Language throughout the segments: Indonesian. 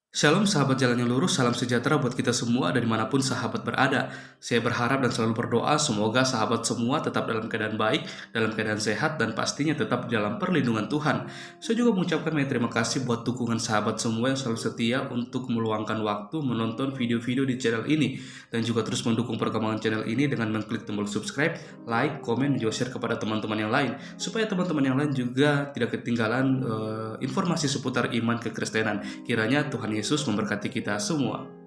Shalom sahabat jalan yang lurus, salam sejahtera buat kita semua dan dimanapun sahabat berada. Saya berharap dan selalu berdoa semoga sahabat semua tetap dalam keadaan baik, dalam keadaan sehat, dan pastinya tetap dalam perlindungan Tuhan. Saya juga mengucapkan banyak terima kasih buat dukungan sahabat semua yang selalu setia untuk meluangkan waktu menonton video-video di channel ini. Dan juga terus mendukung perkembangan channel ini dengan mengklik tombol subscribe, like, komen, dan juga share kepada teman-teman yang lain. Supaya teman-teman yang lain juga tidak ketinggalan informasi seputar iman kekristenan. Kiranya Tuhan Yesus memberkati kita semua.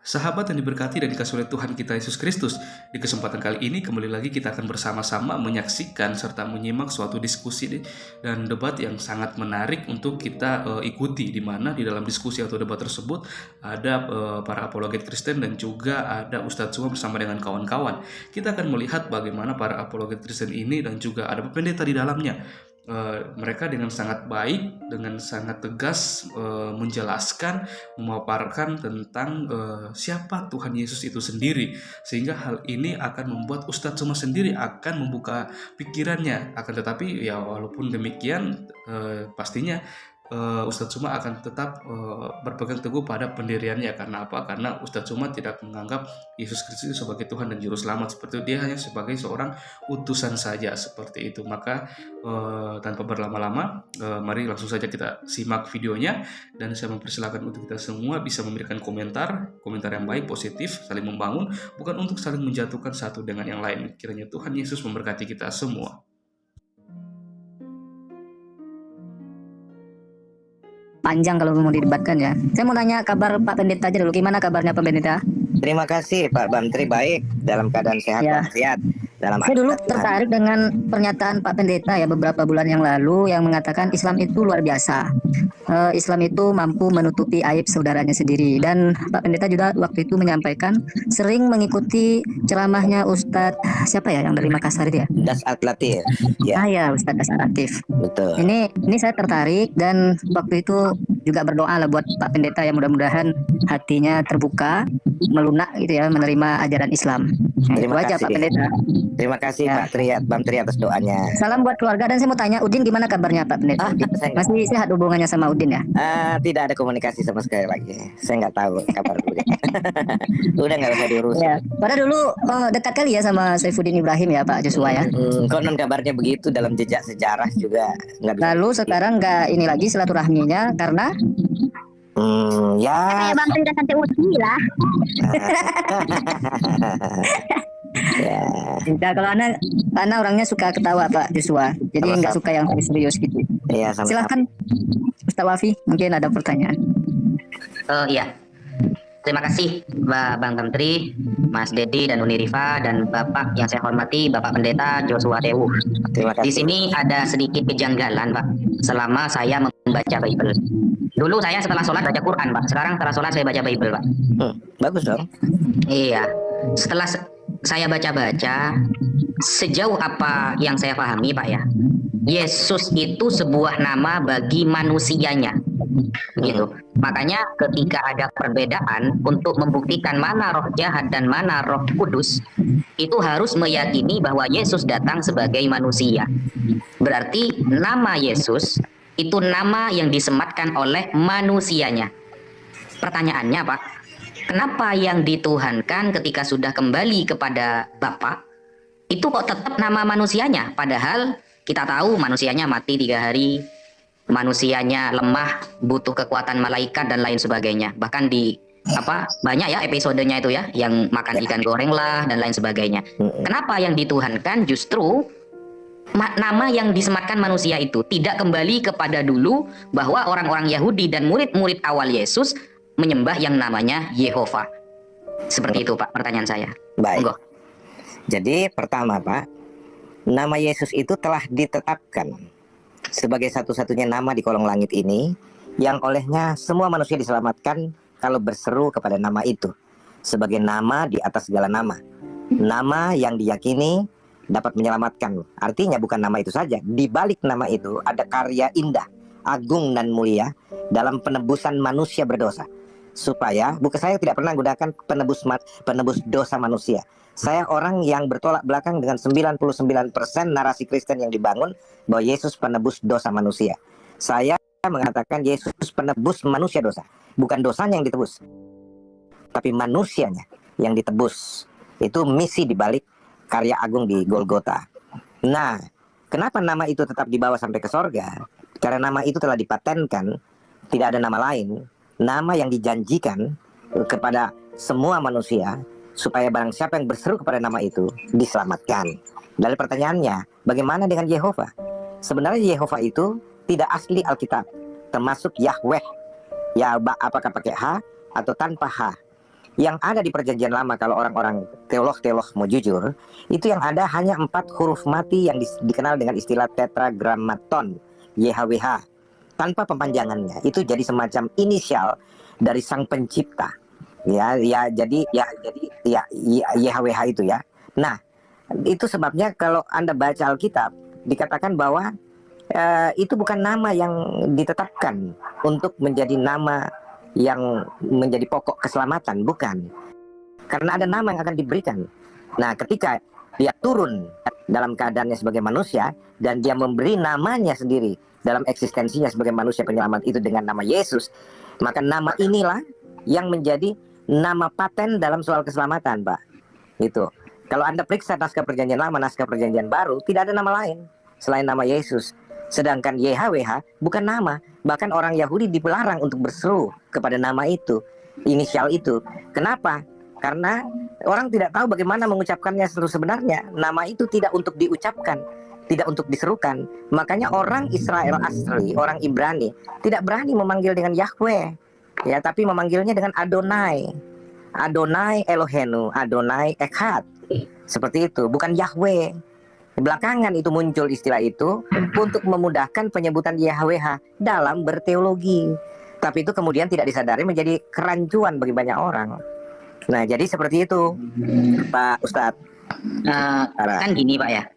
Sahabat yang diberkati dan dikasihi oleh Tuhan kita Yesus Kristus, di kesempatan kali ini kembali lagi kita akan bersama-sama menyaksikan serta menyimak suatu diskusi dan debat yang sangat menarik untuk kita ikuti, di mana di dalam diskusi atau debat tersebut ada para apologet Kristen dan juga ada Ustadz Suma bersama dengan kawan-kawan. Kita akan melihat bagaimana para apologet Kristen ini dan juga ada pendeta di dalamnya. Mereka dengan sangat baik, dengan sangat tegas menjelaskan, memaparkan tentang siapa Tuhan Yesus itu sendiri, sehingga hal ini akan membuat Ustadz Suma sendiri akan membuka pikirannya. Akan tetapi ya walaupun demikian pastinya Ustadz Suma akan tetap berpegang teguh pada pendiriannya. Karena apa? Karena Ustadz Suma tidak menganggap Yesus Kristus sebagai Tuhan dan Juru Selamat, seperti itu. Dia hanya sebagai seorang utusan saja, seperti itu. Maka tanpa berlama-lama, mari langsung saja kita simak videonya. Dan saya mempersilahkan untuk kita semua bisa memberikan komentar yang baik, positif, saling membangun, bukan untuk saling menjatuhkan satu dengan yang lain. Kiranya Tuhan Yesus memberkati kita semua. Panjang kalau mau didebatkan ya. Saya mau nanya kabar Pak Pendeta aja dulu. Gimana kabarnya Pak Pendeta? Terima kasih Pak Bantri, baik, dalam keadaan sehat Ya. walafiat. Saya dulu tertarik dengan pernyataan Pak Pendeta ya beberapa bulan yang lalu yang mengatakan Islam itu luar biasa. Islam itu mampu menutupi aib saudaranya sendiri. Dan Pak Pendeta juga waktu itu menyampaikan sering mengikuti ceramahnya Ustadz siapa ya yang dari Makassar itu ya? Das Atlatif. Ya. Ya Ustadz Das Latif. Betul. Ini saya tertarik dan waktu itu juga berdoa lah buat Pak Pendeta yang mudah-mudahan hatinya terbuka, melunak gitu ya, menerima ajaran Islam. Terima itu aja kasih. Pak Pendeta. Terima kasih Ya. Pak Bang Tri atas doanya. Salam buat keluarga dan saya mau tanya Udin gimana kabarnya Pak Pendeta? Masih sehat hubungannya sama Udin ya? Tidak ada komunikasi sama sekali lagi. Saya nggak tahu kabar Udin. Udah nggak usah diurus. Ya. Padahal dulu dekat kali ya sama Saifuddin Ibrahim ya Pak Joshua ya. Konon kabarnya begitu dalam jejak sejarah juga nggak bisa. Lalu sekarang nggak ini lagi silaturahminya karena ya. Kayak Bang Tri dan Tante Uci lah. Ya. Nah, kalau Ana orangnya suka ketawa Pak Joshua, jadi nggak suka yang serius gitu. Iya, sama-sama. Silahkan Ustaz Wafi, mungkin ada pertanyaan. Iya. Terima kasih Bang Menteri, Mas Dedi dan Uni Rifa, dan Bapak yang saya hormati Bapak Pendeta Joshua Tewu. Terima kasih. Di sini ada sedikit kejanggalan Pak selama saya membaca Bible. Dulu saya setelah sholat baca Quran Pak, sekarang setelah sholat saya baca Bible Pak. Bagus dong. Iya. Setelah saya baca-baca, sejauh apa yang saya pahami Pak ya, Yesus itu sebuah nama bagi manusianya, gitu. Makanya ketika ada perbedaan untuk membuktikan mana roh jahat dan mana roh kudus, itu harus meyakini bahwa Yesus datang sebagai manusia. Berarti nama Yesus itu nama yang disematkan oleh manusianya. Pertanyaannya Pak, kenapa yang dituhankan ketika sudah kembali kepada Bapa itu kok tetap nama manusianya? Padahal kita tahu manusianya mati 3 hari, manusianya lemah, butuh kekuatan malaikat dan lain sebagainya. Bahkan di banyak ya episodenya itu ya, yang makan ikan goreng lah dan lain sebagainya. Kenapa yang dituhankan justru nama yang disematkan manusia itu tidak kembali kepada dulu bahwa orang-orang Yahudi dan murid-murid awal Yesus menyembah yang namanya Yehova. Seperti itu Pak pertanyaan saya. Baik. Monggo. Jadi pertama Pak, nama Yesus itu telah ditetapkan sebagai satu-satunya nama di kolong langit ini yang olehnya semua manusia diselamatkan kalau berseru kepada nama itu sebagai nama di atas segala nama. Nama yang diyakini dapat menyelamatkan. Artinya bukan nama itu saja, di balik nama itu ada karya indah, agung dan mulia dalam penebusan manusia berdosa. supaya bukan, saya tidak pernah gunakan penebus dosa manusia. Saya orang yang bertolak belakang dengan 99% narasi Kristen yang dibangun bahwa Yesus penebus dosa manusia. Saya mengatakan Yesus penebus manusia dosa. Bukan dosanya yang ditebus, tapi manusianya yang ditebus. Itu misi dibalik karya agung di Golgota. Nah, kenapa nama itu tetap dibawa sampai ke sorga? Karena nama itu telah dipatenkan, tidak ada nama lain. Nama yang dijanjikan kepada semua manusia, supaya barang siapa yang berseru kepada nama itu diselamatkan. Dari pertanyaannya, bagaimana dengan Yehova? Sebenarnya Yehova itu tidak asli Alkitab, termasuk Yahweh. Ya, apakah pakai H atau tanpa H? Yang ada di perjanjian lama, kalau orang-orang teolog mau jujur, itu yang ada hanya 4 huruf mati yang dikenal dengan istilah tetragrammaton, YHWH, tanpa pempanjangannya. Itu jadi semacam inisial dari sang pencipta. Jadi YHWH itu ya. Nah, itu sebabnya kalau Anda baca Alkitab, dikatakan bahwa itu bukan nama yang ditetapkan untuk menjadi nama yang menjadi pokok keselamatan, bukan. Karena ada nama yang akan diberikan. Nah, ketika dia turun dalam keadaannya sebagai manusia, dan dia memberi namanya sendiri dalam eksistensinya sebagai manusia penyelamat itu dengan nama Yesus, maka nama inilah yang menjadi nama paten dalam soal keselamatan, Pak. Itu. Kalau Anda periksa naskah perjanjian lama, naskah perjanjian baru, tidak ada nama lain selain nama Yesus. Sedangkan YHWH bukan nama. Bahkan orang Yahudi dilarang untuk berseru kepada nama itu, inisial itu. Kenapa? Karena orang tidak tahu bagaimana mengucapkannya sebenarnya. Nama itu tidak untuk diucapkan, tidak untuk diserukan. Makanya orang Israel asli, orang Ibrani, tidak berani memanggil dengan Yahweh, ya, tapi memanggilnya dengan Adonai. Adonai Elohenu, Adonai Echad. Seperti itu, bukan Yahweh. Belakangan itu muncul istilah itu untuk memudahkan penyebutan YHWH dalam berteologi. Tapi itu kemudian tidak disadari menjadi kerancuan bagi banyak orang. Nah, jadi seperti itu, Pak Ustadz. Kan gini, Pak ya.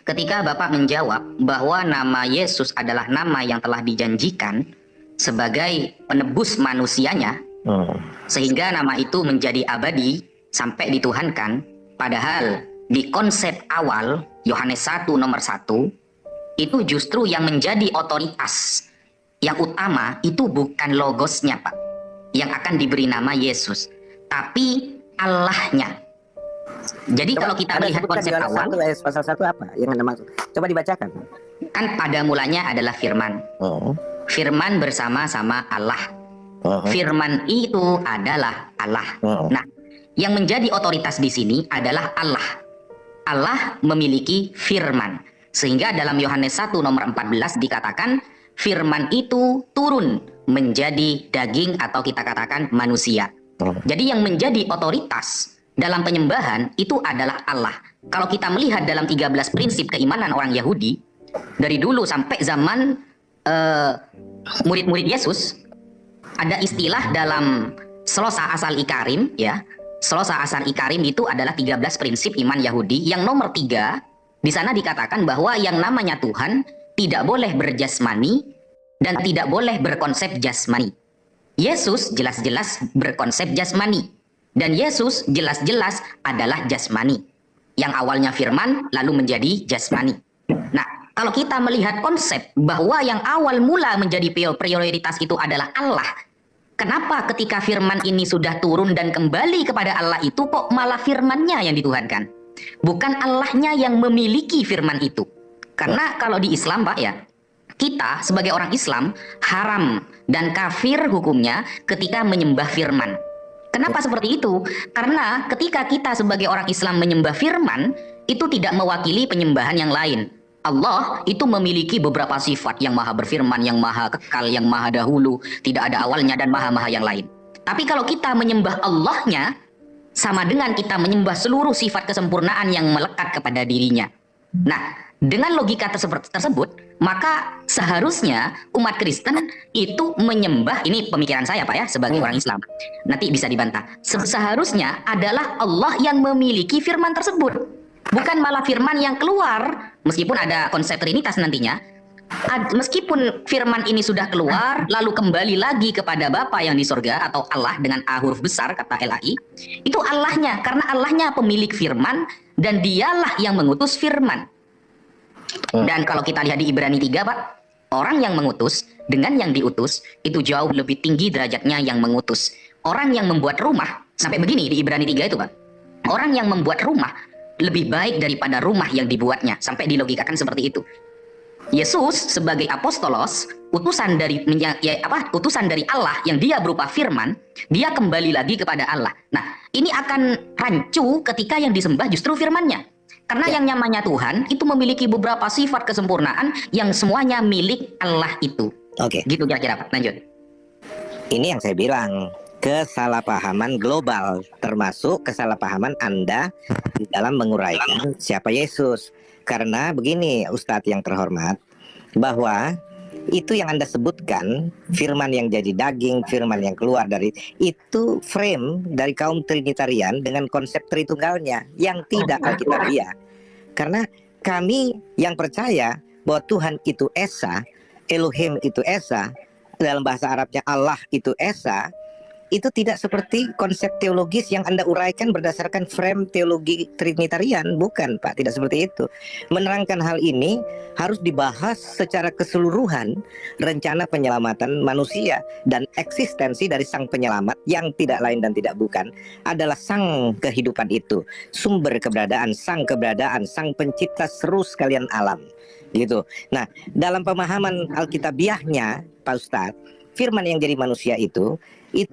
Ketika Bapak menjawab bahwa nama Yesus adalah nama yang telah dijanjikan sebagai penebus manusianya, sehingga nama itu menjadi abadi sampai dituhankan, padahal di konsep awal Yohanes 1 nomor 1 itu justru yang menjadi otoritas yang utama itu bukan logosnya, Pak, yang akan diberi nama Yesus, tapi Allahnya. Jadi kalau kita melihat konsep awal, pasal 1 apa yang Anda maksud? Coba dibacakan. Kan pada mulanya adalah firman. Firman bersama-sama Allah. Firman itu adalah Allah. Nah, yang menjadi otoritas di sini adalah Allah. Allah memiliki firman. Sehingga dalam Yohanes 1 nomor 14 dikatakan firman itu turun menjadi daging atau kita katakan manusia. Jadi yang menjadi otoritas dalam penyembahan itu adalah Allah. Kalau kita melihat dalam 13 prinsip keimanan orang Yahudi, dari dulu sampai zaman murid-murid Yesus, ada istilah dalam Selosa Asal Ikarim, ya. Selosa Asal Ikarim itu adalah 13 prinsip iman Yahudi. Yang nomor 3, di sana dikatakan bahwa yang namanya Tuhan tidak boleh berjasmani dan tidak boleh berkonsep jasmani. Yesus jelas-jelas berkonsep jasmani, dan Yesus jelas-jelas adalah jasmani. Yang awalnya firman lalu menjadi jasmani. Nah, kalau kita melihat konsep bahwa yang awal mula menjadi prioritas itu adalah Allah, kenapa ketika firman ini sudah turun dan kembali kepada Allah itu kok malah firmannya yang dituhankan? Bukan Allahnya yang memiliki firman itu. Karena kalau di Islam, Pak ya, kita sebagai orang Islam haram dan kafir hukumnya ketika menyembah firman. Kenapa seperti itu? Karena ketika kita sebagai orang Islam menyembah firman, itu tidak mewakili penyembahan yang lain. Allah itu memiliki beberapa sifat, yang maha berfirman, yang maha kekal, yang maha dahulu, tidak ada awalnya, dan maha-maha yang lain. Tapi kalau kita menyembah Allahnya, sama dengan kita menyembah seluruh sifat kesempurnaan yang melekat kepada dirinya. Nah, dengan logika tersebut, maka seharusnya umat Kristen itu menyembah, ini pemikiran saya Pak ya, sebagai orang Islam, nanti bisa dibantah, seharusnya adalah Allah yang memiliki firman tersebut, bukan malah firman yang keluar, meskipun ada konsep Trinitas nantinya, meskipun firman ini sudah keluar lalu kembali lagi kepada Bapa yang di sorga atau Allah dengan A huruf besar kata LAI, itu Allahnya, karena Allahnya pemilik firman dan dialah yang mengutus firman. Dan kalau kita lihat di Ibrani 3 Pak, orang yang mengutus dengan yang diutus itu jauh lebih tinggi derajatnya yang mengutus. Orang yang membuat rumah, sampai begini di Ibrani 3 itu Pak, orang yang membuat rumah lebih baik daripada rumah yang dibuatnya, sampai dilogikakan seperti itu. Yesus sebagai apostolos, utusan dari utusan dari Allah yang dia berupa firman, dia kembali lagi kepada Allah. Nah, ini akan rancu ketika yang disembah justru firmannya. Karena yang namanya Tuhan itu memiliki beberapa sifat kesempurnaan yang semuanya milik Allah itu. Oke. Gitu kira-kira Pak, lanjut. Ini yang saya bilang, kesalahpahaman global, termasuk kesalahpahaman Anda dalam menguraikan siapa Yesus. Karena begini Ustadz yang terhormat, bahwa itu yang Anda sebutkan, firman yang jadi daging, firman yang keluar dari, itu frame dari kaum Trinitarian dengan konsep Tritunggalnya yang tidak Alkitabiah. Karena kami yang percaya bahwa Tuhan itu Esa, Elohim itu Esa, dalam bahasa Arabnya Allah itu Esa, itu tidak seperti konsep teologis yang Anda uraikan berdasarkan frame teologi Trinitarian. Bukan Pak, tidak seperti itu. Menerangkan hal ini harus dibahas secara keseluruhan rencana penyelamatan manusia dan eksistensi dari sang penyelamat yang tidak lain dan tidak bukan adalah sang kehidupan itu, sumber keberadaan, sang pencipta seru sekalian alam gitu. Nah, dalam pemahaman Alkitabiahnya Pak Ustadz, firman yang jadi manusia itu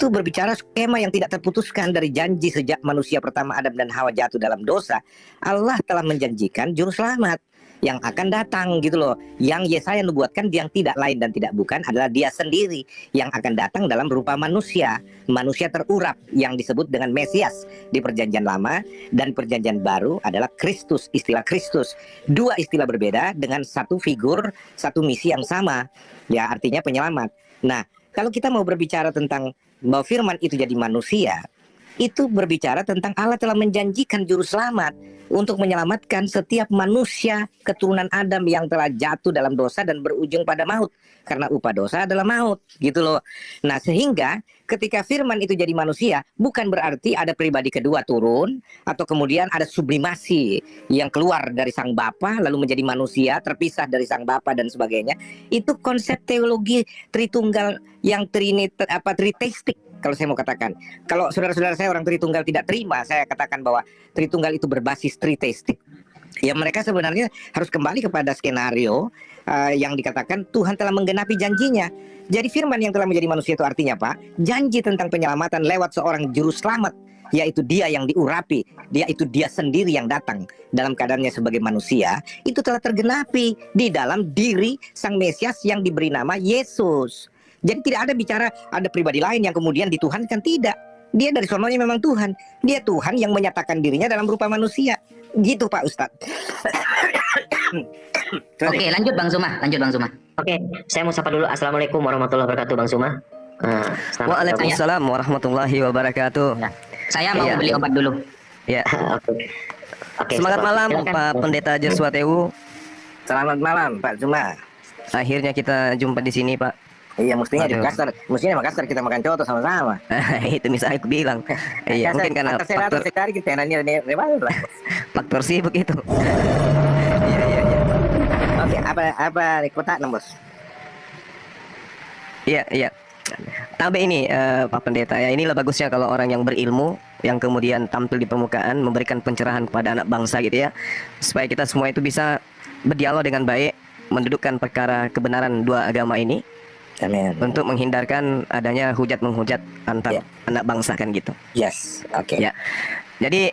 berbicara skema yang tidak terputuskan dari janji sejak manusia pertama Adam dan Hawa jatuh dalam dosa. Allah telah menjanjikan juru selamat yang akan datang gitu loh. Yang Yesaya nubuatkan yang tidak lain dan tidak bukan adalah dia sendiri yang akan datang dalam rupa manusia. Manusia terurap yang disebut dengan Mesias di perjanjian lama, dan perjanjian baru adalah Kristus, istilah Kristus. Dua istilah berbeda dengan satu figur, satu misi yang sama. Ya, artinya penyelamat. Nah, kalau kita mau berbicara tentang bahwa firman itu jadi manusia, itu berbicara tentang Allah telah menjanjikan juru selamat untuk menyelamatkan setiap manusia keturunan Adam yang telah jatuh dalam dosa dan berujung pada maut. Karena upah dosa adalah maut, gitu loh. Nah, sehingga ketika firman itu jadi manusia, bukan berarti ada pribadi kedua turun, atau kemudian ada sublimasi yang keluar dari sang Bapa lalu menjadi manusia, terpisah dari sang Bapa dan sebagainya. Itu konsep teologi Tritunggal yang triteistik. Kalau saya mau katakan, kalau saudara-saudara saya orang Tritunggal tidak terima, saya katakan bahwa Tritunggal itu berbasis triteistik. Ya, mereka sebenarnya harus kembali kepada skenario yang dikatakan Tuhan telah menggenapi janjinya. Jadi firman yang telah menjadi manusia itu artinya apa? Janji tentang penyelamatan lewat seorang juru selamat, yaitu dia yang diurapi, yaitu dia sendiri yang datang dalam keadaannya sebagai manusia, itu telah tergenapi di dalam diri sang Mesias yang diberi nama Yesus. Jadi tidak ada bicara ada pribadi lain yang kemudian dituhankan, tidak. Dia dari sononya memang Tuhan. Dia Tuhan yang menyatakan dirinya dalam rupa manusia. Gitu Pak Ustadz. Oke, lanjut Bang Suma. Oke, saya mau sapa dulu. Assalamualaikum warahmatullahi wabarakatuh, Bang Suma. Waalaikumsalam warahmatullahi wabarakatuh. Ya. Saya mau beli obat dulu. Ya. Oke, Semangat malam silakan. Pak Pendeta Joshua Tewu. Selamat malam Pak Cuma. Akhirnya kita jumpa di sini Pak. Iya, mestinya di Waduh. Makassar. Mestinya di Makassar kita makan coto sama-sama. Itu misalnya aku bilang. Iya, mungkin karena saya datang sekali kita nanya faktor sibuk itu. Iya. Oke, apa kota Bos? Iya. Tambah ini Pak Pendeta ya, inilah bagusnya kalau orang yang berilmu yang kemudian tampil di permukaan memberikan pencerahan kepada anak bangsa gitu ya, supaya kita semua itu bisa berdialog dengan baik, mendudukkan perkara kebenaran dua agama ini. Amin. Untuk menghindarkan adanya hujat menghujat antar anak bangsa kan gitu. Yes, oke. Ya. Jadi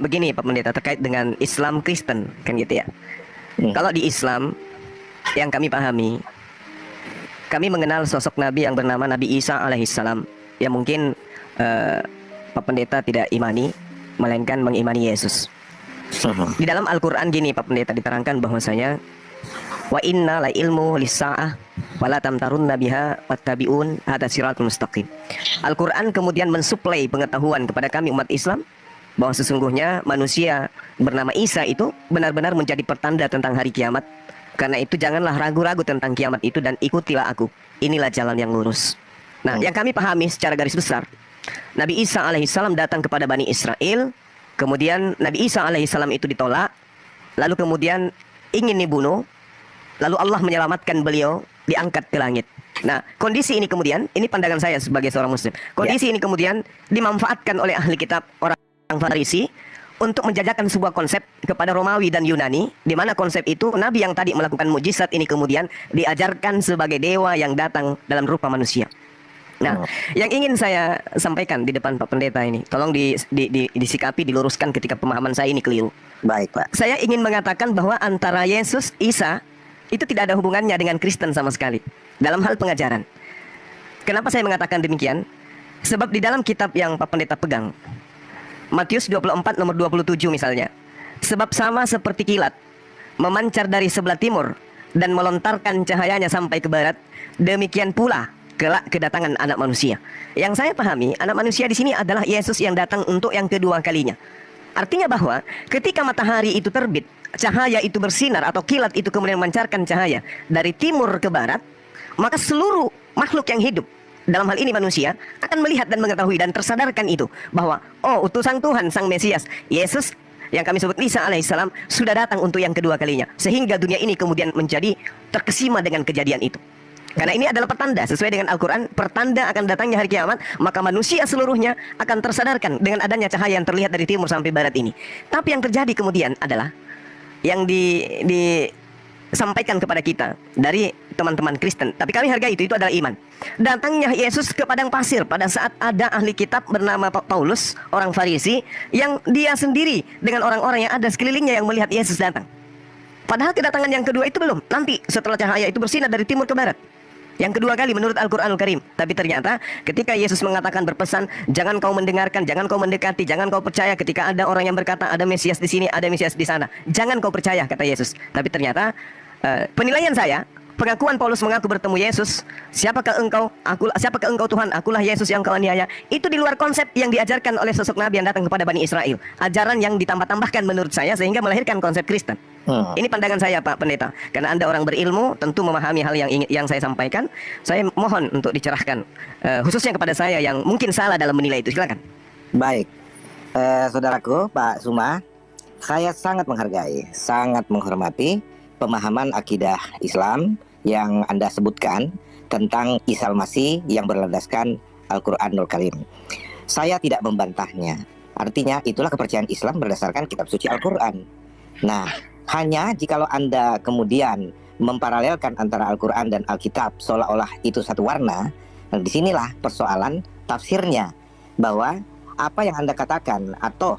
begini Pak Pendeta, terkait dengan Islam Kristen kan gitu ya. Kalau di Islam yang kami pahami, kami mengenal sosok Nabi yang bernama Nabi Isa alaihissalam, yang mungkin Pak Pendeta tidak imani, melainkan mengimani Yesus. Di dalam Al-Quran gini Pak Pendeta diterangkan bahwasanya wa inna la ilmu lis-sa'ah wala tamtarunna biha wattabi'un hada siratul mustaqim. Al-Quran kemudian mensuplai pengetahuan kepada kami umat Islam bahwa sesungguhnya manusia bernama Isa itu benar-benar menjadi pertanda tentang hari kiamat, Karena itu janganlah ragu-ragu tentang kiamat itu dan ikutilah aku. Inilah jalan yang lurus. Nah, yang kami pahami secara garis besar, Nabi Isa alaihissalam datang kepada Bani Israel, kemudian Nabi Isa alaihissalam itu ditolak, lalu kemudian ingin dibunuh, lalu Allah menyelamatkan beliau, diangkat ke langit. Nah, kondisi ini kemudian, ini pandangan saya sebagai seorang muslim, kondisi ini kemudian dimanfaatkan oleh ahli kitab orang Farisi untuk menjajakan sebuah konsep kepada Romawi dan Yunani, di mana konsep itu Nabi yang tadi melakukan mukjizat ini kemudian diajarkan sebagai dewa yang datang dalam rupa manusia. Nah, yang ingin saya sampaikan di depan Pak Pendeta ini, tolong disikapi, diluruskan ketika pemahaman saya ini keliru. Baik, Pak. Saya ingin mengatakan bahwa antara Yesus, Isa, itu tidak ada hubungannya dengan Kristen sama sekali dalam hal pengajaran. Kenapa saya mengatakan demikian? Sebab di dalam kitab yang Pak Pendeta pegang, Matius 24 nomor 27 misalnya, sebab sama seperti kilat memancar dari sebelah timur dan melontarkan cahayanya sampai ke barat, demikian pula kelak kedatangan anak manusia. Yang saya pahami, anak manusia di sini adalah Yesus yang datang untuk yang kedua kalinya. Artinya bahwa ketika matahari itu terbit, cahaya itu bersinar atau kilat itu kemudian memancarkan cahaya dari timur ke barat, maka seluruh makhluk yang hidup, dalam hal ini manusia, akan melihat dan mengetahui dan tersadarkan itu bahwa oh, utusan Tuhan sang Mesias Yesus yang kami sebut Isa alaihissalam sudah datang untuk yang kedua kalinya, sehingga dunia ini kemudian menjadi terkesima dengan kejadian itu. Karena ini adalah pertanda sesuai dengan Al-Quran, pertanda akan datangnya hari kiamat, maka manusia seluruhnya akan tersadarkan dengan adanya cahaya yang terlihat dari timur sampai barat ini. Tapi yang terjadi kemudian adalah yang disampaikan kepada kita dari teman-teman Kristen, tapi kami hargai itu adalah iman. Datangnya Yesus ke padang pasir pada saat ada ahli kitab bernama Paulus, orang Farisi, yang dia sendiri dengan orang-orang yang ada sekelilingnya yang melihat Yesus datang. Padahal kedatangan yang kedua itu belum, nanti setelah cahaya itu bersinar dari timur ke barat, yang kedua kali menurut Al-Quranul Karim. Tapi ternyata ketika Yesus mengatakan berpesan, jangan kau mendengarkan, jangan kau mendekati, jangan kau percaya ketika ada orang yang berkata ada Mesias di sini, ada Mesias di sana, jangan kau percaya, kata Yesus. Tapi ternyata penilaian saya, pengakuan Paulus mengaku bertemu Yesus, siapakah engkau Tuhan, akulah Yesus yang kau aniaya, itu di luar konsep yang diajarkan oleh sosok Nabi yang datang kepada Bani Israel. Ajaran yang ditambah-tambahkan menurut saya sehingga melahirkan konsep Kristen. Ini pandangan saya, Pak Pendeta. Karena Anda orang berilmu, tentu memahami hal yang saya sampaikan. Saya mohon untuk dicerahkan, khususnya kepada saya yang mungkin salah dalam menilai itu. Silakan. Baik, saudaraku Pak Suma, saya sangat menghargai, sangat menghormati pemahaman akidah Islam yang Anda sebutkan tentang Isa Al-Masih yang berlandaskan Al-Quranul Karim. Saya tidak membantahnya. Artinya itulah kepercayaan Islam berdasarkan kitab suci Al-Quran. Nah, hanya jikalau Anda kemudian memparalelkan antara Al-Quran dan Alkitab seolah-olah itu satu warna, disinilah persoalan tafsirnya, bahwa apa yang Anda katakan atau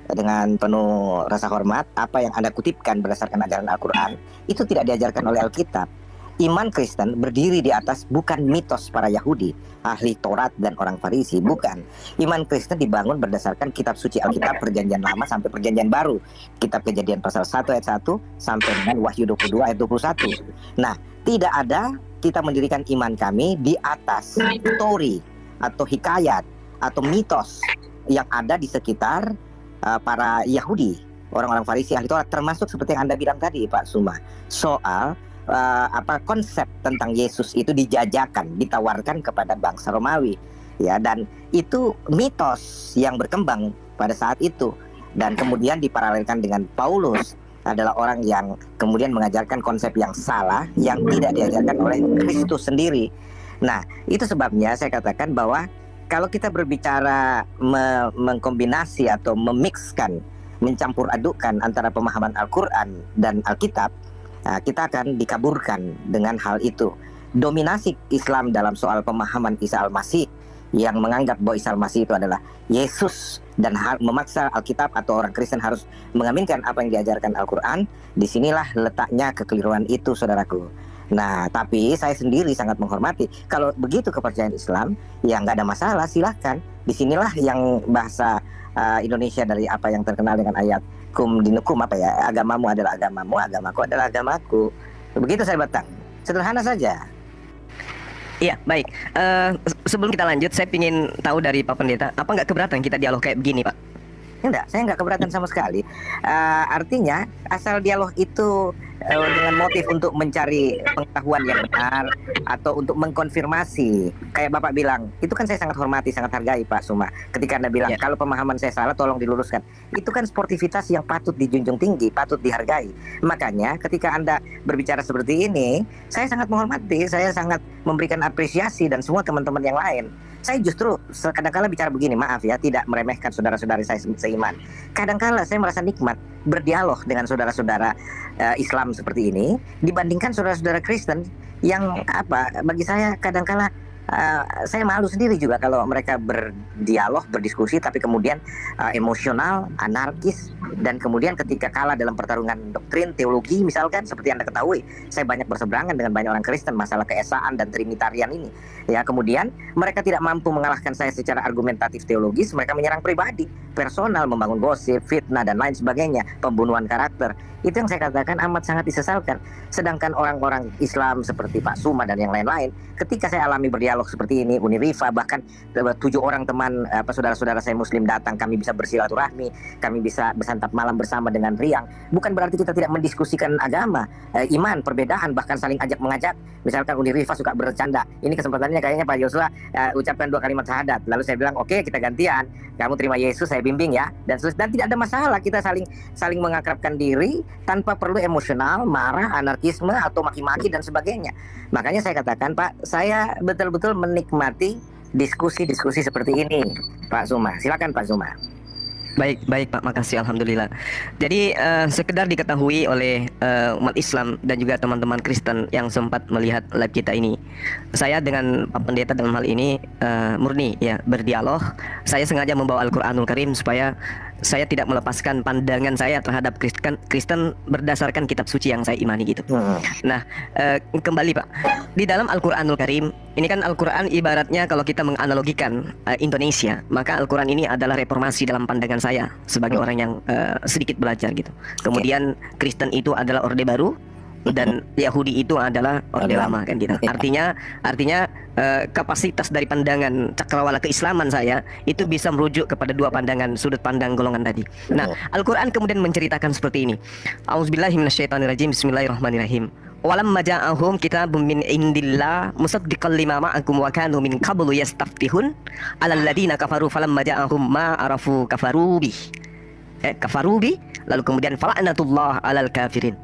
dengan penuh rasa hormat, apa yang Anda kutipkan berdasarkan ajaran Al-Quran itu tidak diajarkan oleh Alkitab. Iman Kristen berdiri di atas bukan mitos para Yahudi, ahli Taurat dan orang Farisi, bukan. Iman Kristen dibangun berdasarkan kitab suci Alkitab Perjanjian Lama sampai Perjanjian Baru. Kitab Kejadian pasal 1 ayat 1 sampai dengan Wahyu 22 ayat 21. Nah, tidak ada kita mendirikan iman kami di atas story atau hikayat atau mitos yang ada di sekitar para Yahudi, orang-orang Farisi, ahli Taurat, termasuk seperti yang Anda bilang tadi, Pak Suma, soal konsep tentang Yesus itu dijajakan, ditawarkan kepada bangsa Romawi, ya, dan itu mitos yang berkembang pada saat itu, dan kemudian diparalelkan dengan Paulus adalah orang yang kemudian mengajarkan konsep yang salah, yang tidak diajarkan oleh Kristus sendiri. Nah, itu sebabnya saya katakan bahwa kalau kita berbicara mengkombinasi atau memixkan, mencampur adukkan antara pemahaman Al-Quran dan Alkitab, kita akan dikaburkan dengan hal itu. Dominasi Islam dalam soal pemahaman Isa Al-Masih yang menganggap bahwa Isa Al-Masih itu adalah Yesus dan memaksa Alkitab atau orang Kristen harus mengaminkan apa yang diajarkan Al-Quran, disinilah letaknya kekeliruan itu, saudaraku. Nah, tapi saya sendiri sangat menghormati. Kalau begitu kepercayaan Islam, ya nggak ada masalah, silahkan. Disinilah yang bahasa Indonesia dari apa yang terkenal dengan ayat kum dinukum, apa ya, agamamu adalah agamamu, agamaku adalah agamaku. Begitu saya batang, sederhana saja. Iya, baik. Sebelum kita lanjut, saya ingin tahu dari Pak Pendeta, apa nggak keberatan kita dialog kayak begini, Pak? Enggak, saya enggak keberatan sama sekali. Artinya asal dialog itu dengan motif untuk mencari pengetahuan yang benar atau untuk mengkonfirmasi. Kayak Bapak bilang, itu kan saya sangat hormati, sangat hargai Pak Suma. Ketika Anda bilang kalau pemahaman saya salah tolong diluruskan. Itu kan sportivitas yang patut dijunjung tinggi, patut dihargai. Makanya ketika Anda berbicara seperti ini, saya sangat menghormati, saya sangat memberikan apresiasi dan semua teman-teman yang lain. Saya justru kadang-kala bicara begini, maaf ya, tidak meremehkan saudara-saudari saya seiman. Kadang-kala saya merasa nikmat berdialog dengan saudara-saudara Islam seperti ini dibandingkan saudara-saudara Kristen yang bagi saya kadang-kala saya malu sendiri juga kalau mereka berdialog, berdiskusi tapi kemudian emosional, anarkis, dan kemudian ketika kalah dalam pertarungan doktrin, teologi misalkan, seperti Anda ketahui, saya banyak berseberangan dengan banyak orang Kristen masalah keesaan dan trinitarian ini. Ya, kemudian mereka tidak mampu mengalahkan saya secara argumentatif teologis, mereka menyerang pribadi, personal, membangun gosip, fitnah dan lain sebagainya, pembunuhan karakter. Itu yang saya katakan amat sangat disesalkan. Sedangkan orang-orang Islam seperti Pak Suma dan yang lain-lain, ketika saya alami berdialog seperti ini, Uni Rifa, bahkan 7 orang teman saudara-saudara saya Muslim datang, kami bisa bersilaturahmi, kami bisa bersantap malam bersama dengan riang. Bukan berarti kita tidak mendiskusikan agama, iman, perbedaan, bahkan saling ajak mengajak. Misalkan Uni Rifa suka bercanda, ini kesempatannya kayaknya Pak Yosua ucapkan 2 kalimat syahadat. Lalu saya bilang, oke, kita gantian, kamu terima Yesus, saya bimbing ya, dan tidak ada masalah, kita saling mengakrabkan diri tanpa perlu emosional, marah, anarkisme atau maki-maki dan sebagainya. Makanya saya katakan, Pak, saya betul-betul menikmati diskusi-diskusi seperti ini, Pak Suma. Silakan Pak Suma. Baik Pak, makasih, alhamdulillah. Jadi sekedar diketahui oleh umat Islam dan juga teman-teman Kristen yang sempat melihat live kita ini, saya dengan Pak Pendeta dalam hal ini murni ya berdialog. Saya sengaja membawa Al-Quranul Karim supaya saya tidak melepaskan pandangan saya terhadap Kristen berdasarkan kitab suci yang saya imani gitu. Nah, kembali Pak, di dalam Al-Quranul Karim, ini kan Al-Quran ibaratnya kalau kita menganalogikan Indonesia, maka Al-Quran ini adalah reformasi dalam pandangan saya sebagai orang yang sedikit belajar gitu. Kemudian Kristen itu adalah Orde Baru dan Yahudi itu adalah Orde Lama kan gitu. Artinya kapasitas dari pandangan cakrawala keislaman saya itu bisa merujuk kepada 2 pandangan sudut pandang golongan tadi. Nah, Al-Quran kemudian menceritakan seperti ini. A'udzubillahi minasyaitonirrajim. Bismillahirrahmanirrahim. Walamma ja'ahum kitabun min indillah musaddiqan lima ma'akum wa kanu min qablu yastaftihun 'alal ladzina kafaru falamma ja'ahum ma arafu kafaru bi. Lalu kemudian fala'natullah 'alal kafirin.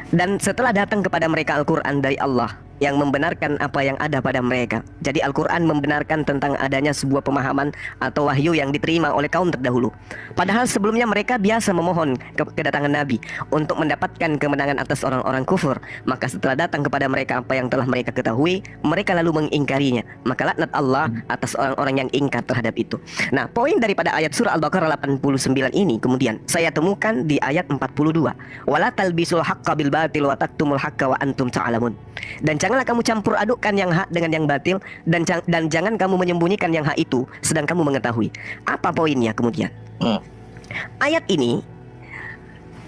Dan setelah datang kepada mereka Al-Quran dari Allah yang membenarkan apa yang ada pada mereka. Jadi Al-Quran membenarkan tentang adanya sebuah pemahaman atau wahyu yang diterima oleh kaum terdahulu. Padahal sebelumnya mereka biasa memohon kedatangan Nabi untuk mendapatkan kemenangan atas orang-orang kufur. Maka setelah datang kepada mereka apa yang telah mereka ketahui, mereka lalu mengingkarinya. Maka laknat Allah atas orang-orang yang ingkar terhadap itu. Nah, poin daripada ayat surah Al-Baqarah 89 ini kemudian saya temukan di ayat 42. Wala talbisul haqqa bil batil wa taktumul haqqa wa antum ta'lamun. Dan janganlah kamu campur adukkan yang hak dengan yang batil, dan jangan kamu menyembunyikan yang hak itu sedang kamu mengetahui. Apa poinnya kemudian? Ayat ini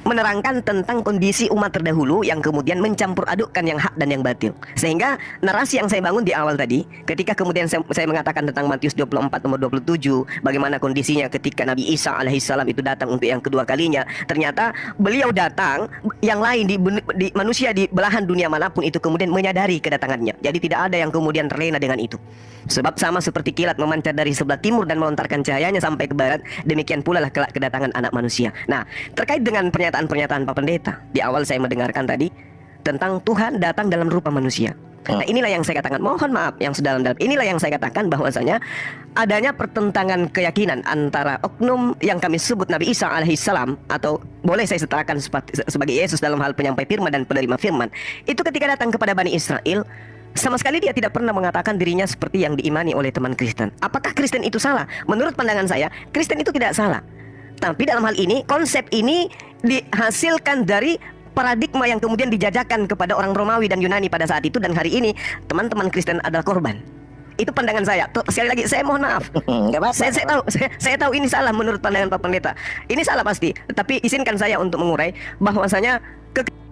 menerangkan tentang kondisi umat terdahulu yang kemudian mencampur adukkan yang hak dan yang batil. Sehingga narasi yang saya bangun di awal tadi, ketika kemudian saya mengatakan tentang Matius 24 nomor 27, bagaimana kondisinya ketika Nabi Isa alaihissalam itu datang untuk yang kedua kalinya. Ternyata beliau datang, yang lain di manusia di belahan dunia manapun itu kemudian menyadari kedatangannya. Jadi tidak ada yang kemudian terlena dengan itu. Sebab sama seperti kilat memancar dari sebelah timur dan melontarkan cahayanya sampai ke barat, demikian pula lah kelak kedatangan anak manusia. Nah, terkait dengan pernyataan Pak Pendeta, di awal saya mendengarkan tadi tentang Tuhan datang dalam rupa manusia. Nah, inilah yang saya katakan, mohon maaf yang sedalam-dalam, inilah yang saya katakan bahwasanya adanya pertentangan keyakinan antara oknum yang kami sebut Nabi Isa alaihissalam, atau boleh saya setarakan sebagai Yesus dalam hal penyampai firman dan penerima firman, itu ketika datang kepada Bani Israel, sama sekali dia tidak pernah mengatakan dirinya seperti yang diimani oleh teman Kristen. Apakah Kristen itu salah? Menurut pandangan saya, Kristen itu tidak salah. Tapi dalam hal ini, konsep ini dihasilkan dari paradigma yang kemudian dijajakan kepada orang Romawi dan Yunani pada saat itu, dan hari ini teman-teman Kristen adalah korban. Itu pandangan saya. Sekali lagi saya mohon maaf. Saya tahu ini salah menurut pandangan Pak Pendeta. Ini salah pasti. Tapi izinkan saya untuk mengurai bahwasanya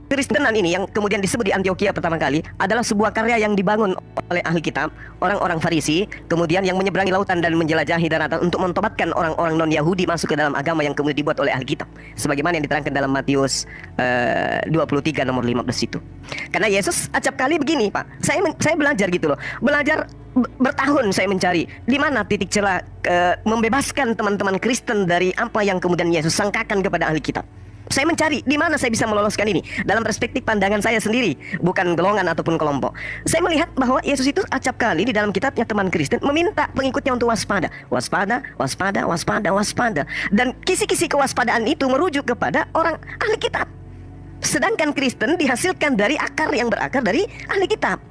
Kekristenan ini yang kemudian disebut di Antioquia pertama kali adalah sebuah karya yang dibangun oleh ahli kitab, orang-orang Farisi, kemudian yang menyeberangi lautan dan menjelajahi daratan untuk mentobatkan orang-orang non-Yahudi masuk ke dalam agama yang kemudian dibuat oleh ahli kitab. Sebagaimana yang diterangkan dalam Matius 23 nomor 15 itu. Karena Yesus acap kali begini, Pak. Saya belajar gitu loh. Belajar bertahun saya mencari di mana titik celah membebaskan teman-teman Kristen dari apa yang kemudian Yesus sangkakan kepada ahli kitab. Saya mencari di mana saya bisa meloloskan ini dalam perspektif pandangan saya sendiri, bukan golongan ataupun kelompok. Saya melihat bahwa Yesus itu acap kali di dalam kitabnya teman Kristen meminta pengikutnya untuk waspada, waspada, waspada, waspada, waspada. Dan kisi-kisi kewaspadaan itu merujuk kepada orang ahli kitab. Sedangkan Kristen dihasilkan dari akar yang berakar dari ahli kitab.